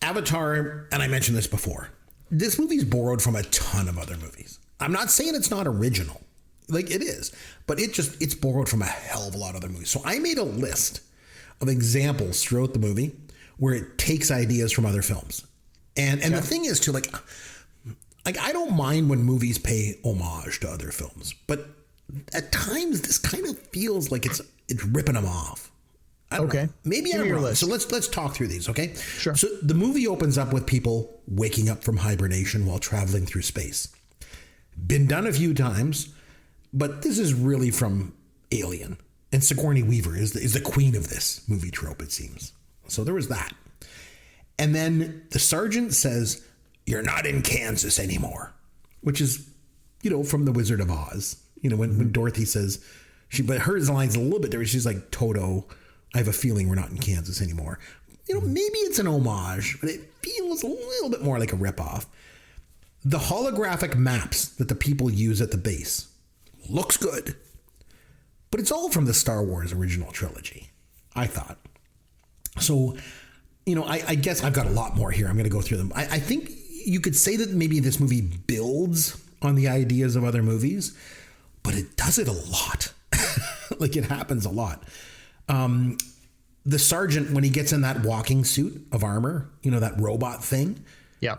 Avatar, and I mentioned this before, this movie's borrowed from a ton of other movies. I'm not saying it's not original. Like it is, but it's borrowed from a hell of a lot of other movies. So I made a list of examples throughout the movie where it takes ideas from other films. And the thing is too, like I don't mind when movies pay homage to other films, but at times this kind of feels like it's ripping them off. I don't know. Maybe I'm wrong. So let's talk through these, okay? Sure. So the movie opens up with people waking up from hibernation while traveling through space. Been done a few times, but this is really from Alien. And Sigourney Weaver is the queen of this movie trope, it seems. So there was that. And then the sergeant says, "You're not in Kansas anymore," which is, from The Wizard of Oz. When Dorothy says, but her line's a little bit different. She's like, "Toto, I have a feeling we're not in Kansas anymore." Maybe it's an homage, but it feels a little bit more like a ripoff. The holographic maps that the people use at the base looks good, but it's all from the Star Wars original trilogy, I thought. So, I guess I've got a lot more here. I'm going to go through them. I think you could say that maybe this movie builds on the ideas of other movies, but it does it a lot. Like it happens a lot. The sergeant, when he gets in that walking suit of armor, that robot thing. Yeah.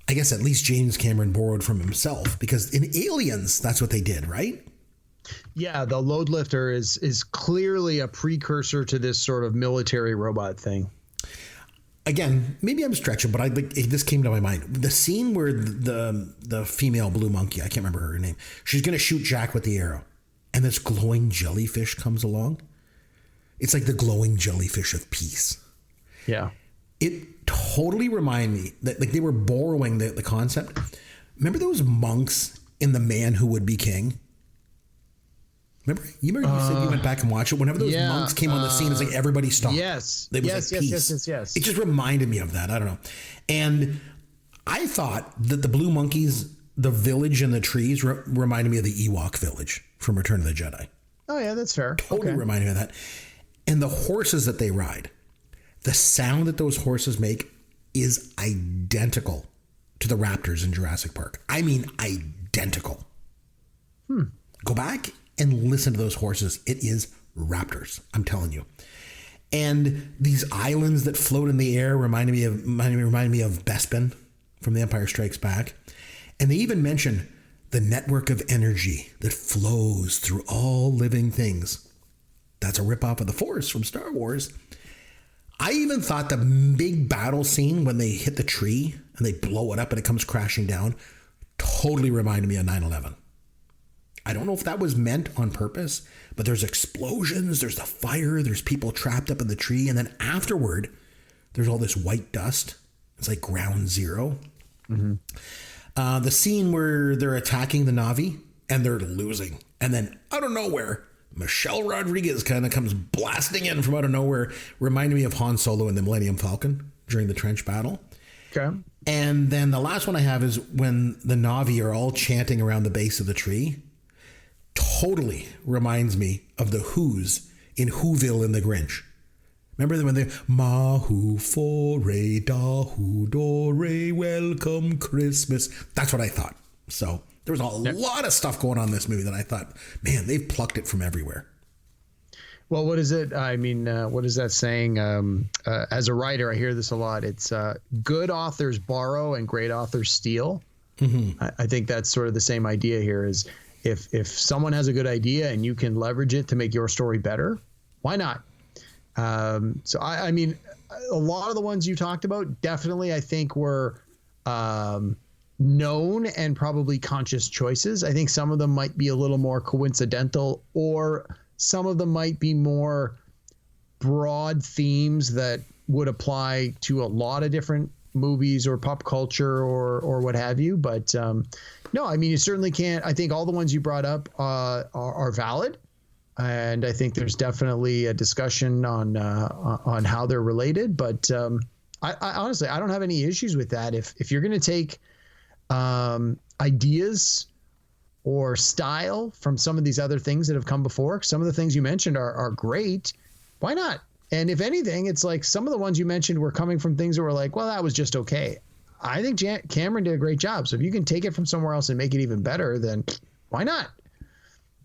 I guess at least James Cameron borrowed from himself, because in Aliens, that's what they did, right? Yeah, the load lifter is clearly a precursor to this sort of military robot thing. Again, maybe I'm stretching, but this came to my mind. The scene where the female blue monkey, I can't remember her name, she's going to shoot Jack with the arrow, and this glowing jellyfish comes along. It's like the glowing jellyfish of peace. Yeah. It totally reminded me that like they were borrowing the concept. Remember those monks in The Man Who Would Be King? Remember you said you went back and watched it. Whenever those monks came on the scene, it's like everybody stopped. Yes. It was like peace. Yes. It just reminded me of that. I don't know. And I thought that the blue monkeys, the village and the trees reminded me of the Ewok village from Return of the Jedi. Oh yeah, that's fair. Totally reminded me of that. And the horses that they ride, the sound that those horses make is identical to the raptors in Jurassic Park. I mean, identical. Go back and listen to those horses. It is raptors, I'm telling you. And these islands that float in the air remind me of Bespin from The Empire Strikes Back. And they even mention the network of energy that flows through all living things. That's a ripoff of the Force from Star Wars. I even thought the big battle scene when they hit the tree and they blow it up and it comes crashing down totally reminded me of 9/11. I don't know if that was meant on purpose, but there's explosions, there's the fire, there's people trapped up in the tree, and then afterward, there's all this white dust. It's like ground zero. Mm-hmm. The scene where they're attacking the Na'vi and they're losing, and then out of nowhere, Michelle Rodriguez kind of comes blasting in from out of nowhere, reminding me of Han Solo in the Millennium Falcon during the trench battle. Okay. And then the last one I have is when the Na'vi are all chanting around the base of the tree. Totally reminds me of the Who's in Whoville in The Grinch. Remember when they Mahu Fore Da Hu Dore Welcome Christmas. That's what I thought. So there was a lot of stuff going on in this movie that I thought, man, they've plucked it from everywhere. Well, what is it? I mean, what is that saying? As a writer, I hear this a lot. It's good authors borrow and great authors steal. Mm-hmm. I think that's sort of the same idea here. Is if someone has a good idea and you can leverage it to make your story better, why not? So I mean, a lot of the ones you talked about definitely I think were known and probably conscious choices. I think some of them might be a little more coincidental, or some of them might be more broad themes that would apply to a lot of different movies or pop culture or what have you. But no, I mean, you certainly can't. I think all the ones you brought up are valid. And I think there's definitely a discussion on how they're related. But I honestly, I don't have any issues with that. If you're going to take ideas or style from some of these other things that have come before, some of the things you mentioned are great. Why not? And if anything, it's like some of the ones you mentioned were coming from things that were like, well, that was just okay. I think Cameron did a great job. So if you can take it from somewhere else and make it even better, then why not?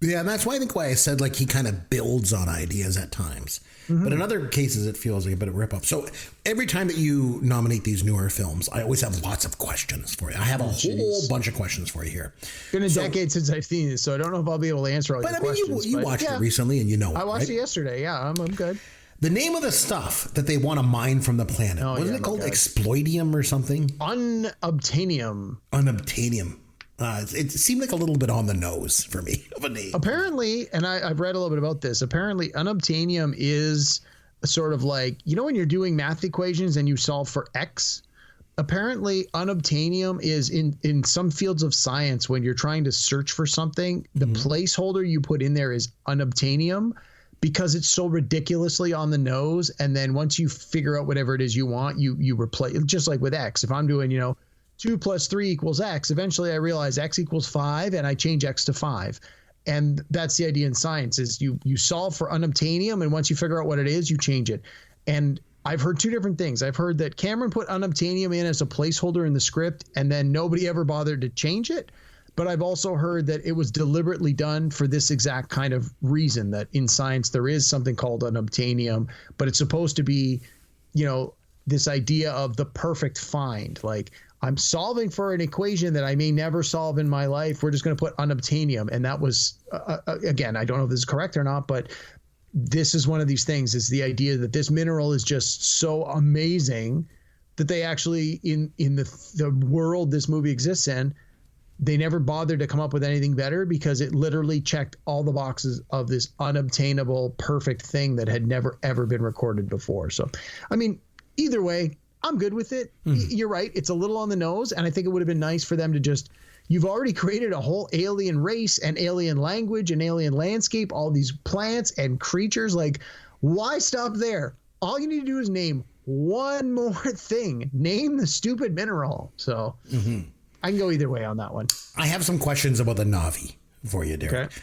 Yeah, and that's why I said like he kind of builds on ideas at times. Mm-hmm. But in other cases, it feels like a bit of a rip-off. So every time that you nominate these newer films, I always have lots of questions for you. I have a whole bunch of questions for you here. It's been a decade since I've seen this, so I don't know if I'll be able to answer all your questions. But I mean, you watched it recently and you know it, I watched it yesterday. Yeah, I'm good. The name of the stuff that they want to mine from the planet, wasn't it called exploitium or something? Unobtainium. Unobtainium. It seemed like a little bit on the nose for me of a name. Apparently, and I've read a little bit about this, apparently unobtainium is sort of like, you know, when you're doing math equations and you solve for X, apparently unobtainium is in some fields of science, when you're trying to search for something, the placeholder you put in there is unobtainium, because it's so ridiculously on the nose. And then once you figure out whatever it is you want, you replace, just like with X. If I'm doing, 2 + 3 = X, eventually I realize X = 5 and I change X to 5. And that's the idea in science, is you solve for unobtainium, and once you figure out what it is, you change it. And I've heard two different things. I've heard that Cameron put unobtainium in as a placeholder in the script, and then nobody ever bothered to change it. But I've also heard that it was deliberately done for this exact kind of reason, that in science there is something called unobtainium, but it's supposed to be, this idea of the perfect find. Like, I'm solving for an equation that I may never solve in my life. We're just going to put unobtainium. And that was, again, I don't know if this is correct or not, but this is one of these things, is the idea that this mineral is just so amazing that they actually, in the world this movie exists in, they never bothered to come up with anything better, because it literally checked all the boxes of this unobtainable, perfect thing that had never, ever been recorded before. So, I mean, either way, I'm good with it. You're right. It's a little on the nose, and I think it would have been nice for them to just, you've already created a whole alien race and alien language and alien landscape, all these plants and creatures. Like, why stop there? All you need to do is name one more thing. Name the stupid mineral. So I can go either way on that one. I have some questions about the Na'vi for you, Derek. Okay.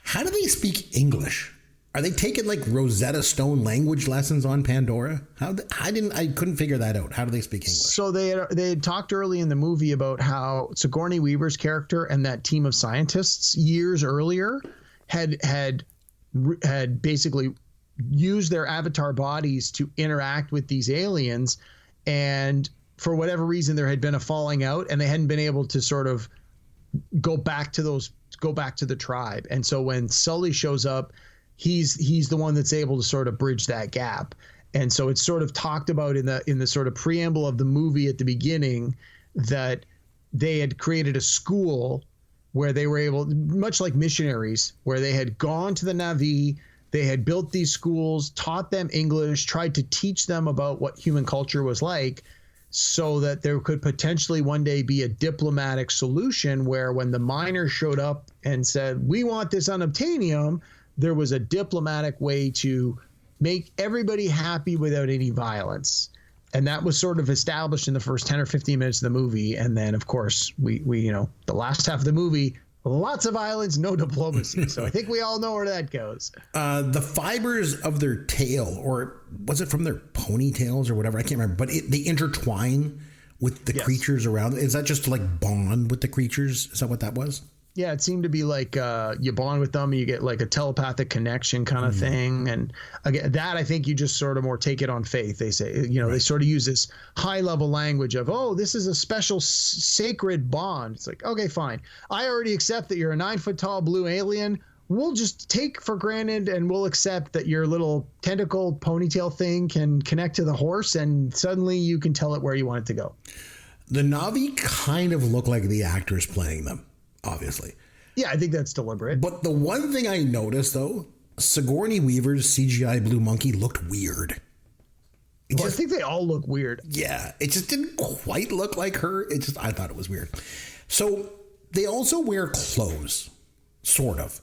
How do they speak English? Are they taking like Rosetta Stone language lessons on Pandora? I couldn't figure that out. How do they speak English? So they had talked early in the movie about how Sigourney Weaver's character and that team of scientists years earlier had basically used their avatar bodies to interact with these aliens, and for whatever reason there had been a falling out, and they hadn't been able to sort of go back to the tribe. And so when Sully shows up, he's the one that's able to sort of bridge that gap. And so it's sort of talked about in the sort of preamble of the movie at the beginning, that they had created a school where they were able, much like missionaries, where they had gone to the Na'vi, they had built these schools, taught them English, tried to teach them about what human culture was like, so that there could potentially one day be a diplomatic solution where when the miners showed up and said, we want this unobtainium, there was a diplomatic way to make everybody happy without any violence. And that was sort of established in the first 10 or 15 minutes of the movie. And then, of course, we the last half of the movie, lots of violence, no diplomacy. So I think we all know where that goes. The fibers of their tail, or was it from their ponytails or whatever? I can't remember. But they intertwine with the creatures around. Is that just to like bond with the creatures? Is that what that was? Yeah, it seemed to be like you bond with them, you get like a telepathic connection kind of thing. And again, that I think you just sort of more take it on faith. They say, they sort of use this high level language of, oh, this is a special sacred bond. It's like, okay, fine. I already accept that you're a 9-foot tall blue alien. We'll just take for granted and we'll accept that your little tentacle ponytail thing can connect to the horse and suddenly you can tell it where you want it to go. The Na'vi kind of look like the actors playing them, obviously. Yeah, I think that's deliberate. But the one thing I noticed, though, Sigourney Weaver's CGI blue monkey looked weird. I think they all look weird. Yeah, it just didn't quite look like her. I thought it was weird. So they also wear clothes, sort of.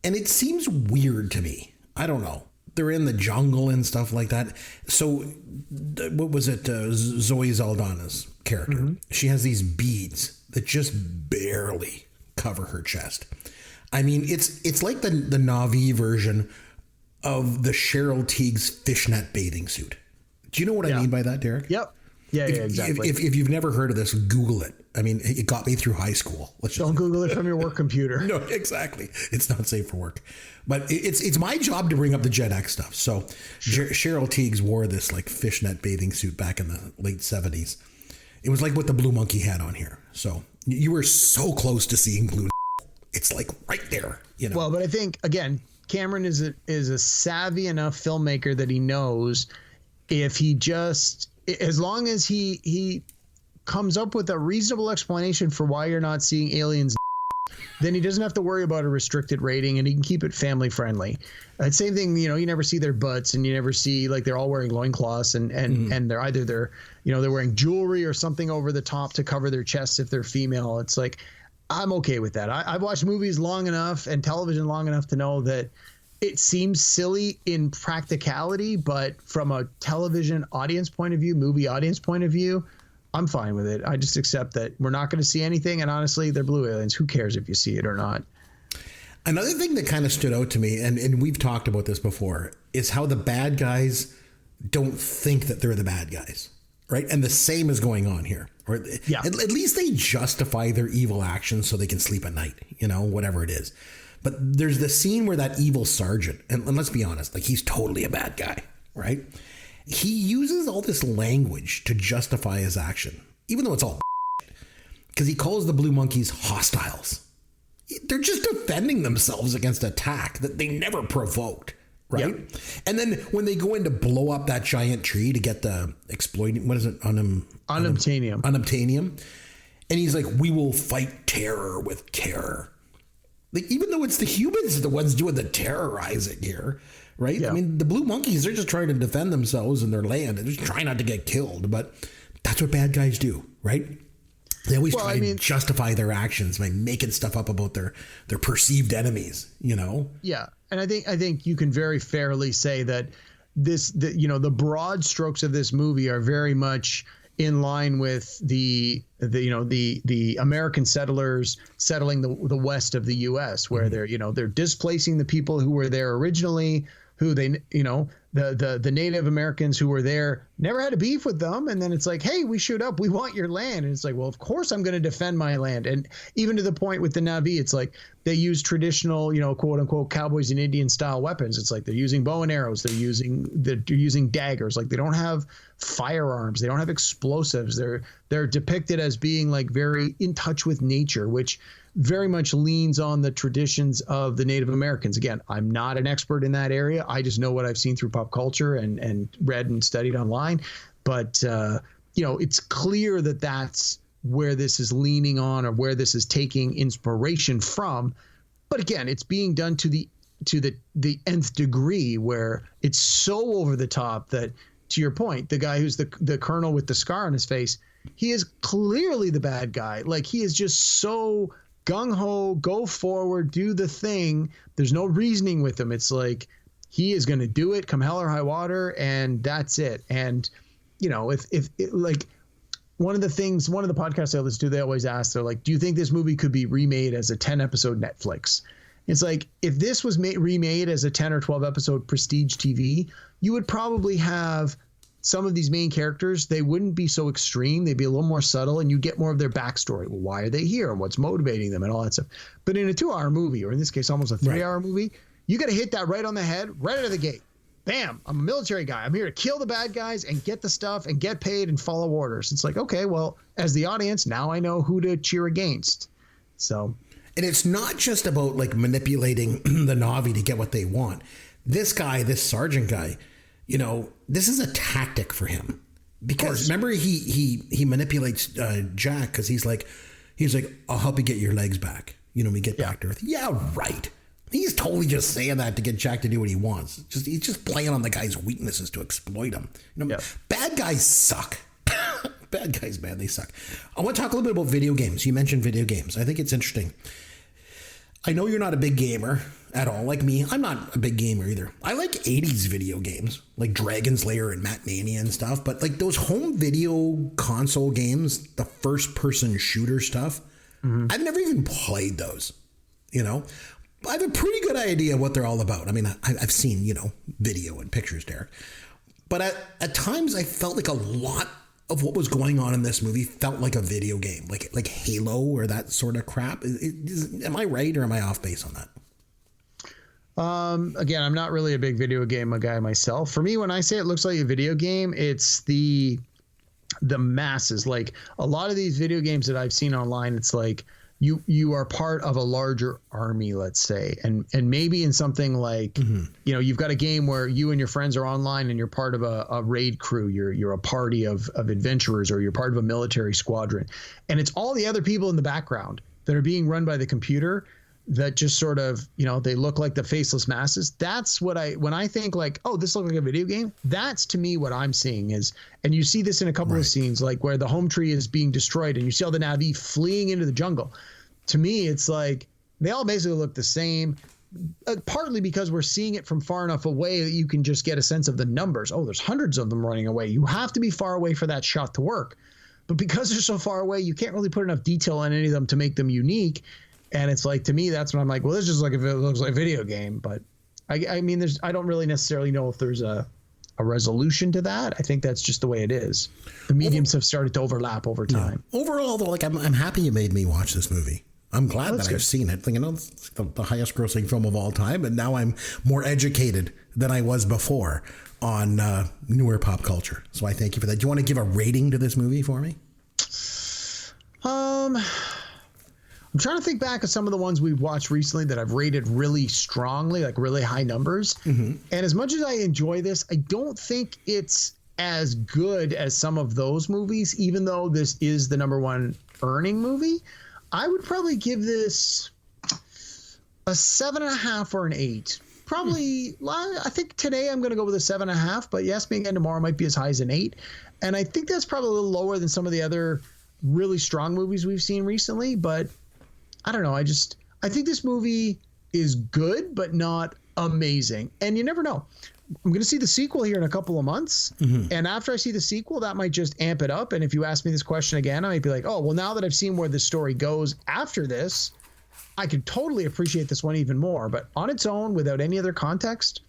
And it seems weird to me. I don't know. They're in the jungle and stuff like that. So what was it? Zoe Saldana's character. Mm-hmm. She has these beads that just barely cover her chest. I mean, it's like the Na'vi version of the Cheryl Teague's fishnet bathing suit. Do you know what I mean by that, Derek? Yep. Yeah, exactly. If you've never heard of this, Google it. I mean, it got me through high school. Don't Google it from your work computer. No, exactly. It's not safe for work. But it's my job to bring up the Gen X stuff. So sure. Cheryl Teagues wore this like fishnet bathing suit back in the late 70s. It was like what the Blue Monkey had on here. So you were so close to seeing blue. It's like right there. Well, but I think, again, Cameron is a savvy enough filmmaker that he knows if he just, as long as he comes up with a reasonable explanation for why you're not seeing aliens, then he doesn't have to worry about a restricted rating and he can keep it family friendly. Same thing, you never see their butts and you never see like they're all wearing loincloths and they're wearing jewelry or something over the top to cover their chests if they're female. It's like, I'm okay with that. I've watched movies long enough and television long enough to know that it seems silly in practicality, but from a television audience point of view, movie audience point of view, I'm fine with it. I just accept that we're not going to see anything. And honestly, they're blue aliens. Who cares if you see it or not? Another thing that kind of stood out to me, and we've talked about this before, is how the bad guys don't think that they're the bad guys, right? And the same is going on here. Or at least they justify their evil actions so they can sleep at night, whatever it is. But there's the scene where that evil sergeant, and let's be honest, like he's totally a bad guy, right? He uses all this language to justify his action, even though it's all because he calls the blue monkeys hostiles. They're just defending themselves against attack that they never provoked, right? Yep. And then when they go in to blow up that giant tree to get the exploiting, what is it? Unobtainium. Unobtainium. And he's like, we will fight terror with terror. Like, even though it's the humans the ones doing the terrorizing here, right? Yeah. I mean, the blue monkeys, they're just trying to defend themselves and their land and just trying not to get killed. But that's what bad guys do, right? They always try to justify their actions by making stuff up about their perceived enemies, Yeah, and I think you can very fairly say that the broad strokes of this movie are very much in line with the American settlers settling the west of the U.S., where they're displacing the people who were there originally, who the Native Americans who were there never had a beef with them. And then it's like, hey, we showed up. We want your land. And it's like, well, of course I'm going to defend my land. And even to the point with the Na'vi, it's like they use traditional, quote unquote, cowboys and Indian style weapons. It's like they're using bow and arrows. They're using daggers. Like they don't have firearms. They don't have explosives. They're depicted as being like very in touch with nature, which very much leans on the traditions of the Native Americans. Again, I'm not an expert in that area. I just know what I've seen through pop culture and read and studied online. But, it's clear that that's where this is leaning on or where this is taking inspiration from. But again, it's being done to the nth degree where it's so over the top that, to your point, the guy who's the colonel with the scar on his face, he is clearly the bad guy. Like he is just so gung-ho, go forward, do the thing. There's no reasoning with him. It's like he is going to do it come hell or high water, and that's it. And if like one of the podcasts I listen to, they always ask, they're like, do you think this movie could be remade as a 10-episode Netflix? It's like, if this was remade as a 10 or 12 episode prestige TV, you would probably have some of these main characters, they wouldn't be so extreme. They'd be a little more subtle, and you get more of their backstory. Well, why are they here, and what's motivating them, and all that stuff. But in a 2-hour movie, or in this case, almost a 3-hour movie, you got to hit that right on the head, right out of the gate. Bam! I'm a military guy. I'm here to kill the bad guys and get the stuff and get paid and follow orders. It's like, okay, well, as the audience, now I know who to cheer against. So, and it's not just about like manipulating the Na'vi to get what they want. This guy, this sergeant guy, you know, this is a tactic for him, because remember he manipulates Jack, because he's like, I'll help you get your legs back. You know, we get back to Earth. Yeah, right. He's totally just saying that to get Jack to do what he wants. He's just playing on the guy's weaknesses to exploit him. You know, bad guys suck. Bad guys, man, they suck. I want to talk a little bit about video games. You mentioned video games. I think it's interesting. I know you're not a big gamer at all, like me. I'm not a big gamer either. I like 80s video games, like Dragon's Lair and Matmania and stuff. But like those home video console games, the first-person shooter stuff, I've never even played those, you know. I have a pretty good idea what they're all about. I mean, I've seen, you know, video and pictures, Derek. But at times I felt like a lot of what was going on in this movie felt like a video game, like Halo or that sort of crap. Am I right, or am I off base on that? Again, I'm not really a big video game guy myself. For me, when I say it looks like a video game, it's the masses. Like a lot of these video games that I've seen online, it's like, you are part of a larger army, let's say, and maybe in something like, you know, you've got a game where you and your friends are online and you're part of a raid crew. You're a party of adventurers, or you're part of a military squadron, and it's all the other people in the background that are being run by the computer that just sort of, you know, they look like the faceless masses. That's what when I think like, oh, this looks like a video game. That's to me what I'm seeing is, and you see this in a couple of scenes, like where the home tree is being destroyed and you see all the Na'vi fleeing into the jungle. To me, it's like they all basically look the same, partly because we're seeing it from far enough away that you can just get a sense of the numbers. Oh, there's hundreds of them running away. You have to be far away for that shot to work. But because they're so far away, you can't really put enough detail on any of them to make them unique. And it's like, to me, that's when I'm like, well, this just like if it looks like a video game. But I mean, I don't really necessarily know if there's a resolution to that. I think that's just the way it is. The mediums have started to overlap over time. Yeah. Overall, though, like I'm happy you made me watch this movie. I'm glad that I've seen it. You know, it's the highest grossing film of all time, and now I'm more educated than I was before on newer pop culture. So I thank you for that. Do you want to give a rating to this movie for me? I'm trying to think back of some of the ones we've watched recently that I've rated really strongly, like really high numbers. And as much as I enjoy this, I don't think it's as good as some of those movies, even though this is the #1 earning movie. I would probably give this a 7.5 or an 8. Probably, I think today I'm going to go with a 7.5, but you ask me again tomorrow, it might be as high as an 8. And I think that's probably a little lower than some of the other really strong movies we've seen recently, but I don't know. I think this movie is good, but not amazing. And you never know. I'm going to see the sequel here in a couple of months. And after I see the sequel, that might just amp it up. And if you ask me this question again, I might be like, oh, well, now that I've seen where the story goes after this, I could totally appreciate this one even more. But on its own, without any other context,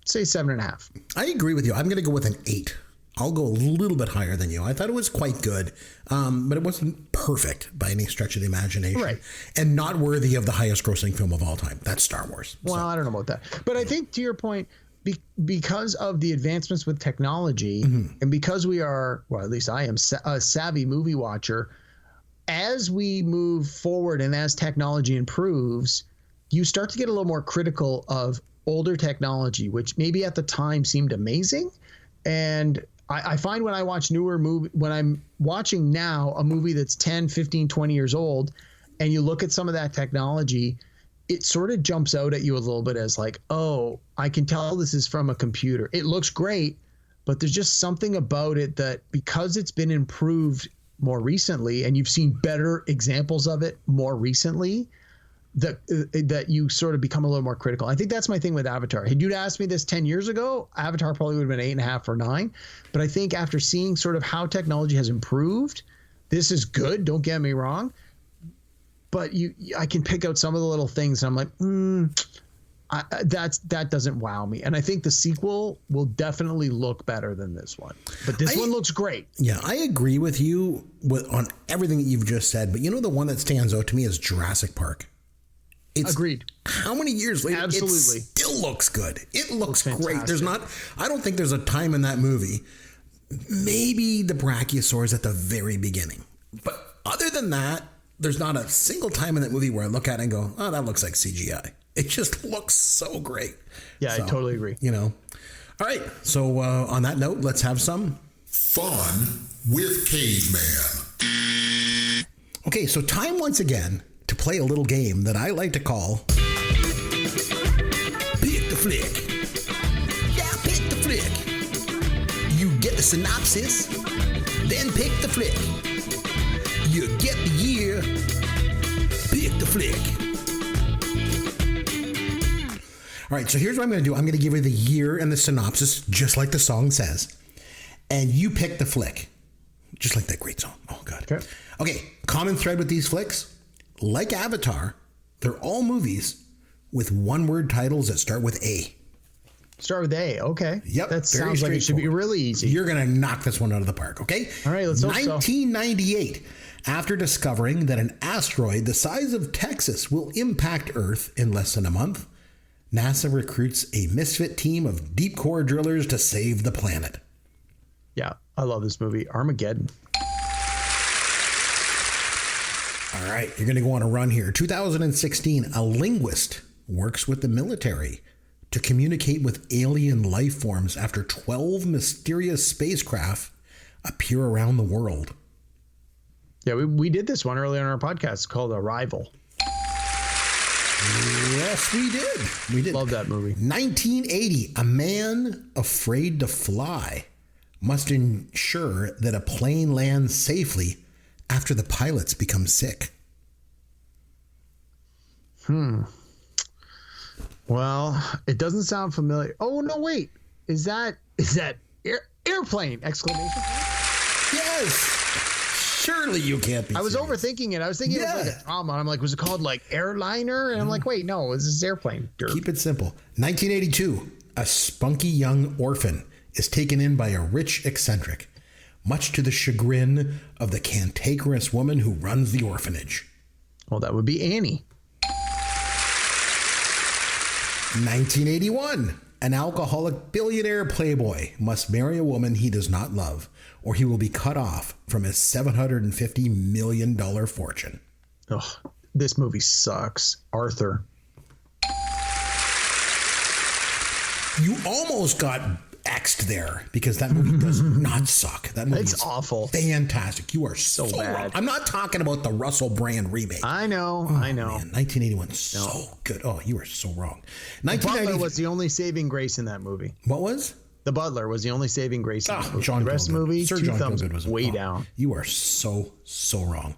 say 7.5. I agree with you. I'm going to go with an 8. I'll go a little bit higher than you. I thought it was quite good, but it wasn't perfect by any stretch of the imagination. Right. And not worthy of the highest grossing film of all time. That's Star Wars. Well, I don't know about that. But I think, to your point, because of the advancements with technology, and because we are, well, at least I am a savvy movie watcher, as we move forward and as technology improves, you start to get a little more critical of older technology, which maybe at the time seemed amazing. And I find when I watch newer movie, when I'm watching now a movie that's 10, 15, 20 years old, and you look at some of that technology, it sort of jumps out at you a little bit as like, oh, I can tell this is from a computer. It looks great, but there's just something about it that, because it's been improved more recently and you've seen better examples of it more recently, that you sort of become a little more critical. I think that's my thing with Avatar. Had you asked me this 10 years ago, Avatar probably would have been 8.5 or 9. But I think after seeing sort of how technology has improved, this is good. Don't get me wrong. But I can pick out some of the little things, and I'm like, that doesn't wow me. And I think the sequel will definitely look better than this one. But this one looks great. Yeah, I agree with you on everything that you've just said. But you know, the one that stands out to me is Jurassic Park. Agreed. How many years later? Absolutely. It still looks good. It looks great. Fantastic. I don't think there's a time in that movie, maybe the Brachiosaurus at the very beginning. But other than that, there's not a single time in that movie where I look at it and go, oh, that looks like CGI. It just looks so great. Yeah, So, I totally agree. You know. All right. So on that note, let's have some Fun with Caveman. Okay, so time once again to play a little game that I like to call Pick the Flick. Yeah, pick the flick. You get the synopsis, then pick the flick. You get the year, pick the flick. All right, so here's what I'm going to do. I'm going to give you the year and the synopsis, just like the song says. And you pick the flick. Just like that great song. Oh, God. Okay, common thread with these flicks. Like Avatar, they're all movies with one-word titles that start with A. Start with A. Okay. Yep. That sounds like it should be really easy. You're going to knock this one out of the park, okay? All right, let's hope so. 1998. After discovering that an asteroid the size of Texas will impact Earth in less than a month, NASA recruits a misfit team of deep core drillers to save the planet. Yeah, I love this movie. Armageddon. All right, you're going to go on a run here. 2016, a linguist works with the military to communicate with alien life forms after 12 mysterious spacecraft appear around the world. Yeah, we did this one earlier on our podcast. It's called Arrival. Yes, we did. We did. Love that movie. 1980, a man afraid to fly must ensure that a plane lands safely after the pilots become sick. Well, it doesn't sound familiar. Oh, no, wait. Is that airplane? Exclamation point? Yes. Surely you can't be. I was serious. overthinking it. I was thinking it was like a drama. I'm like, was it called like Airliner? And I'm like, wait, no, this is airplane. Keep it simple. 1982, a spunky young orphan is taken in by a rich eccentric, much to the chagrin of the cantankerous woman who runs the orphanage. Well, that would be Annie. 1981, an alcoholic billionaire playboy must marry a woman he does not love, or he will be cut off from his $750 million fortune. Ugh, this movie sucks. Arthur. You almost got X'd there because that movie does not suck. That movie It's is awful. Fantastic. You are so bad. wrong. I'm not talking about the Russell Brand remake. I know. Man, 1981, so good. Oh, you are so wrong. Butler was the only saving grace in that movie. What was? The Butler was the only saving grace in that movie. John the rest of the Gielgud. movie, Sir two John thumbs Gielgud was way down. You are so wrong.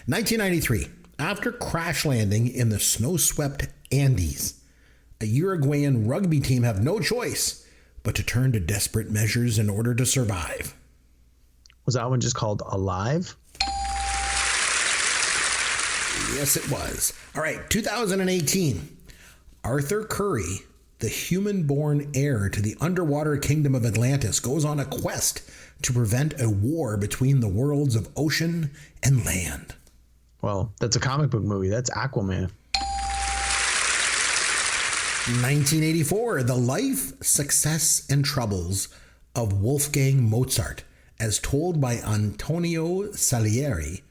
1993, after crash landing in the snow-swept Andes, a Uruguayan rugby team have no choice but to turn to desperate measures in order to survive. Was that one just called Alive? Yes, it was. All right, 2018. Arthur Curry, the human-born heir to the underwater kingdom of Atlantis, goes on a quest to prevent a war between the worlds of ocean and land. Well, that's a comic book movie. That's Aquaman. 1984, the life, success, and troubles of Wolfgang Mozart, as told by Antonio Salieri,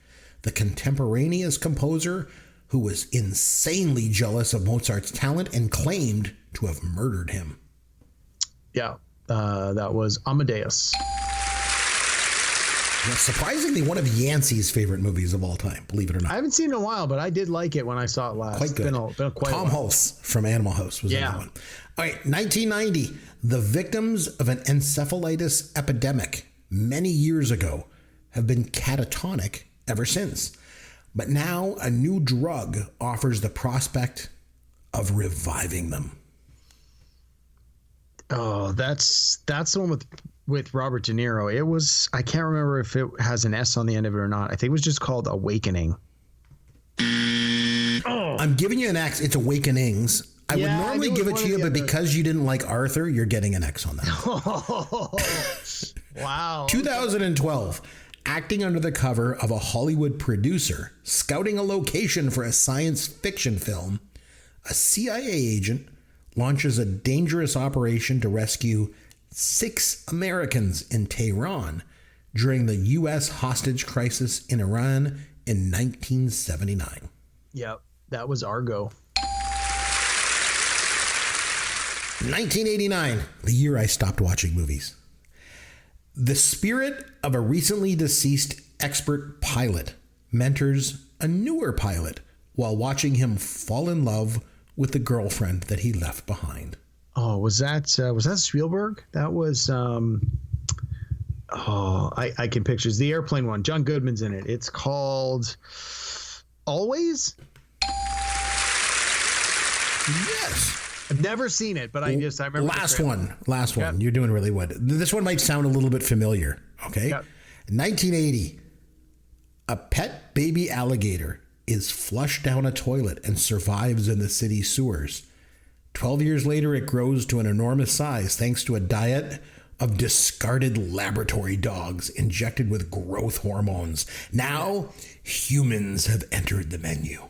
the contemporaneous composer who was insanely jealous of Mozart's talent and claimed to have murdered him. Yeah, that was Amadeus. Yeah, surprisingly, one of Yancey's favorite movies of all time, believe it or not. I haven't seen it in a while, but I did like it when I saw it last. Quite good. Been quite Tom Hulse from Animal House was another one. All right, 1990. The victims of an encephalitis epidemic many years ago have been catatonic ever since. But now a new drug offers the prospect of reviving them. Oh, that's the one with Robert De Niro. It was, I can't remember if it has an S on the end of it or not. I think it was just called Awakening. I'm giving you an X. It's Awakenings. I would normally give it to you, but because you didn't like Arthur, you're getting an X on that. Wow. 2012. Acting under the cover of a Hollywood producer, scouting a location for a science fiction film, a CIA agent launches a dangerous operation to rescue 6 Americans in Tehran during the U.S. hostage crisis in Iran in 1979. Yep, that was Argo. 1989, the year I stopped watching movies. The spirit of a recently deceased expert pilot mentors a newer pilot while watching him fall in love with the girlfriend that he left behind. Oh, was that Spielberg? That was I can picture it's the airplane one. John Goodman's in it. It's called Always. Yes. I've never seen it, but I remember. Last one. Yep. You're doing really good. This one might sound a little bit familiar. Okay. Yep. 1980. A pet baby alligator is flushed down a toilet and survives in the city sewers. 12 years later, it grows to an enormous size thanks to a diet of discarded laboratory dogs injected with growth hormones. Now, humans have entered the menu.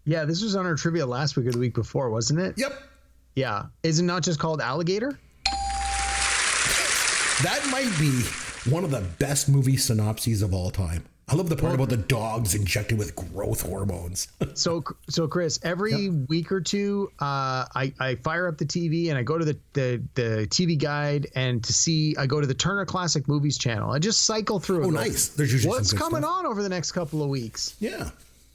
Yeah, this was on our trivia last week or the week before, wasn't it? Yep. Yeah. Is it not just called Alligator? That might be one of the best movie synopses of all time. I love the part about the dogs injected with growth hormones. So Chris, every week or two, I fire up the TV and I go to the TV guide and I go to the Turner Classic Movies channel. I just cycle through. Oh, nice. There's usually what's coming stuff on over the next couple of weeks. Yeah.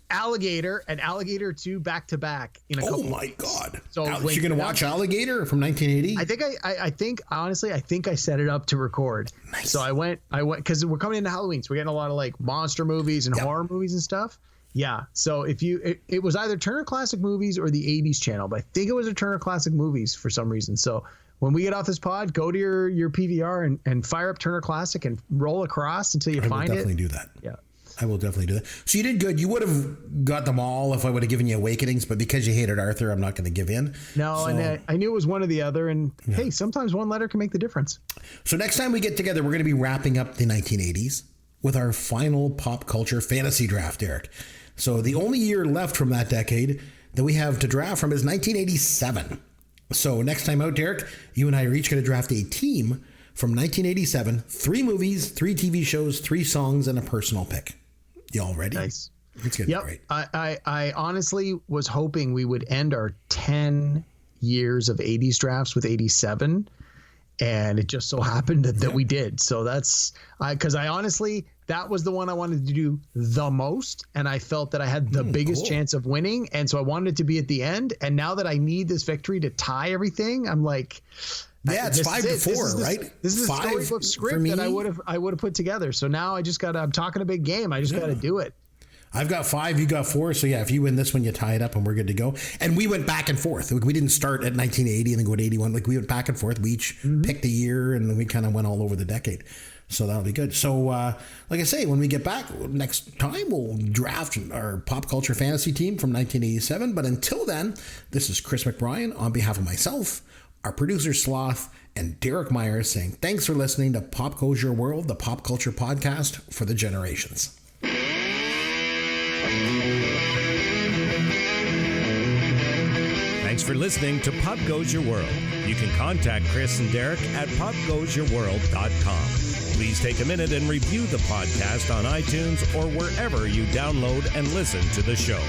Alligator and Alligator 2 back to back in a couple. Oh my God! So you're gonna watch Alligator from 1980? I think honestly, I think I set it up to record. Nice. So I went because we're coming into Halloween, so we're getting a lot of like monster movies and horror movies and stuff. Yeah. So it was either Turner Classic Movies or the 80s channel, but I think it was a Turner Classic Movies for some reason. So when we get off this pod, go to your PVR and fire up Turner Classic and roll across until you find it. I will definitely do that. Yeah. I will definitely do that. So you did good. You would have got them all if I would have given you Awakenings, but because you hated Arthur, I'm not going to give in. No, and I knew it was one or the other. And hey, sometimes one letter can make the difference. So next time we get together, we're going to be wrapping up the 1980s with our final pop culture fantasy draft, Derek. So the only year left from that decade that we have to draft from is 1987. So next time out, Derek, you and I are each going to draft a team from 1987, 3 movies, 3 TV shows, 3 songs, and a personal pick. You all ready? Nice. It's going to be great. I honestly was hoping we would end our 10 years of 80s drafts with 87. And it just so happened that we did. So that's because I honestly, that was the one I wanted to do the most. And I felt that I had the biggest chance of winning. And so I wanted it to be at the end. And now that I need this victory to tie everything, I'm like, yeah, it's 5-4, right? This is a storybook script that I would have put together. So now I'm talking a big game. I just got to do it. I've got 5, you got 4. So yeah, if you win this one, you tie it up and we're good to go. And we went back and forth. We didn't start at 1980 and then go to 81. Like we went back and forth. We each picked a year and then we kind of went all over the decade. So that'll be good. So like I say, when we get back next time, we'll draft our pop culture fantasy team from 1987. But until then, this is Chris McBrien on behalf of myself, our producer Sloth, and Derek Myers saying thanks for listening to Pop Goes Your World, the pop culture podcast for the generations. Thanks for listening to Pop Goes Your World. You can contact Chris and Derek at popgoesyourworld.com. Please take a minute and review the podcast on iTunes or wherever you download and listen to the show.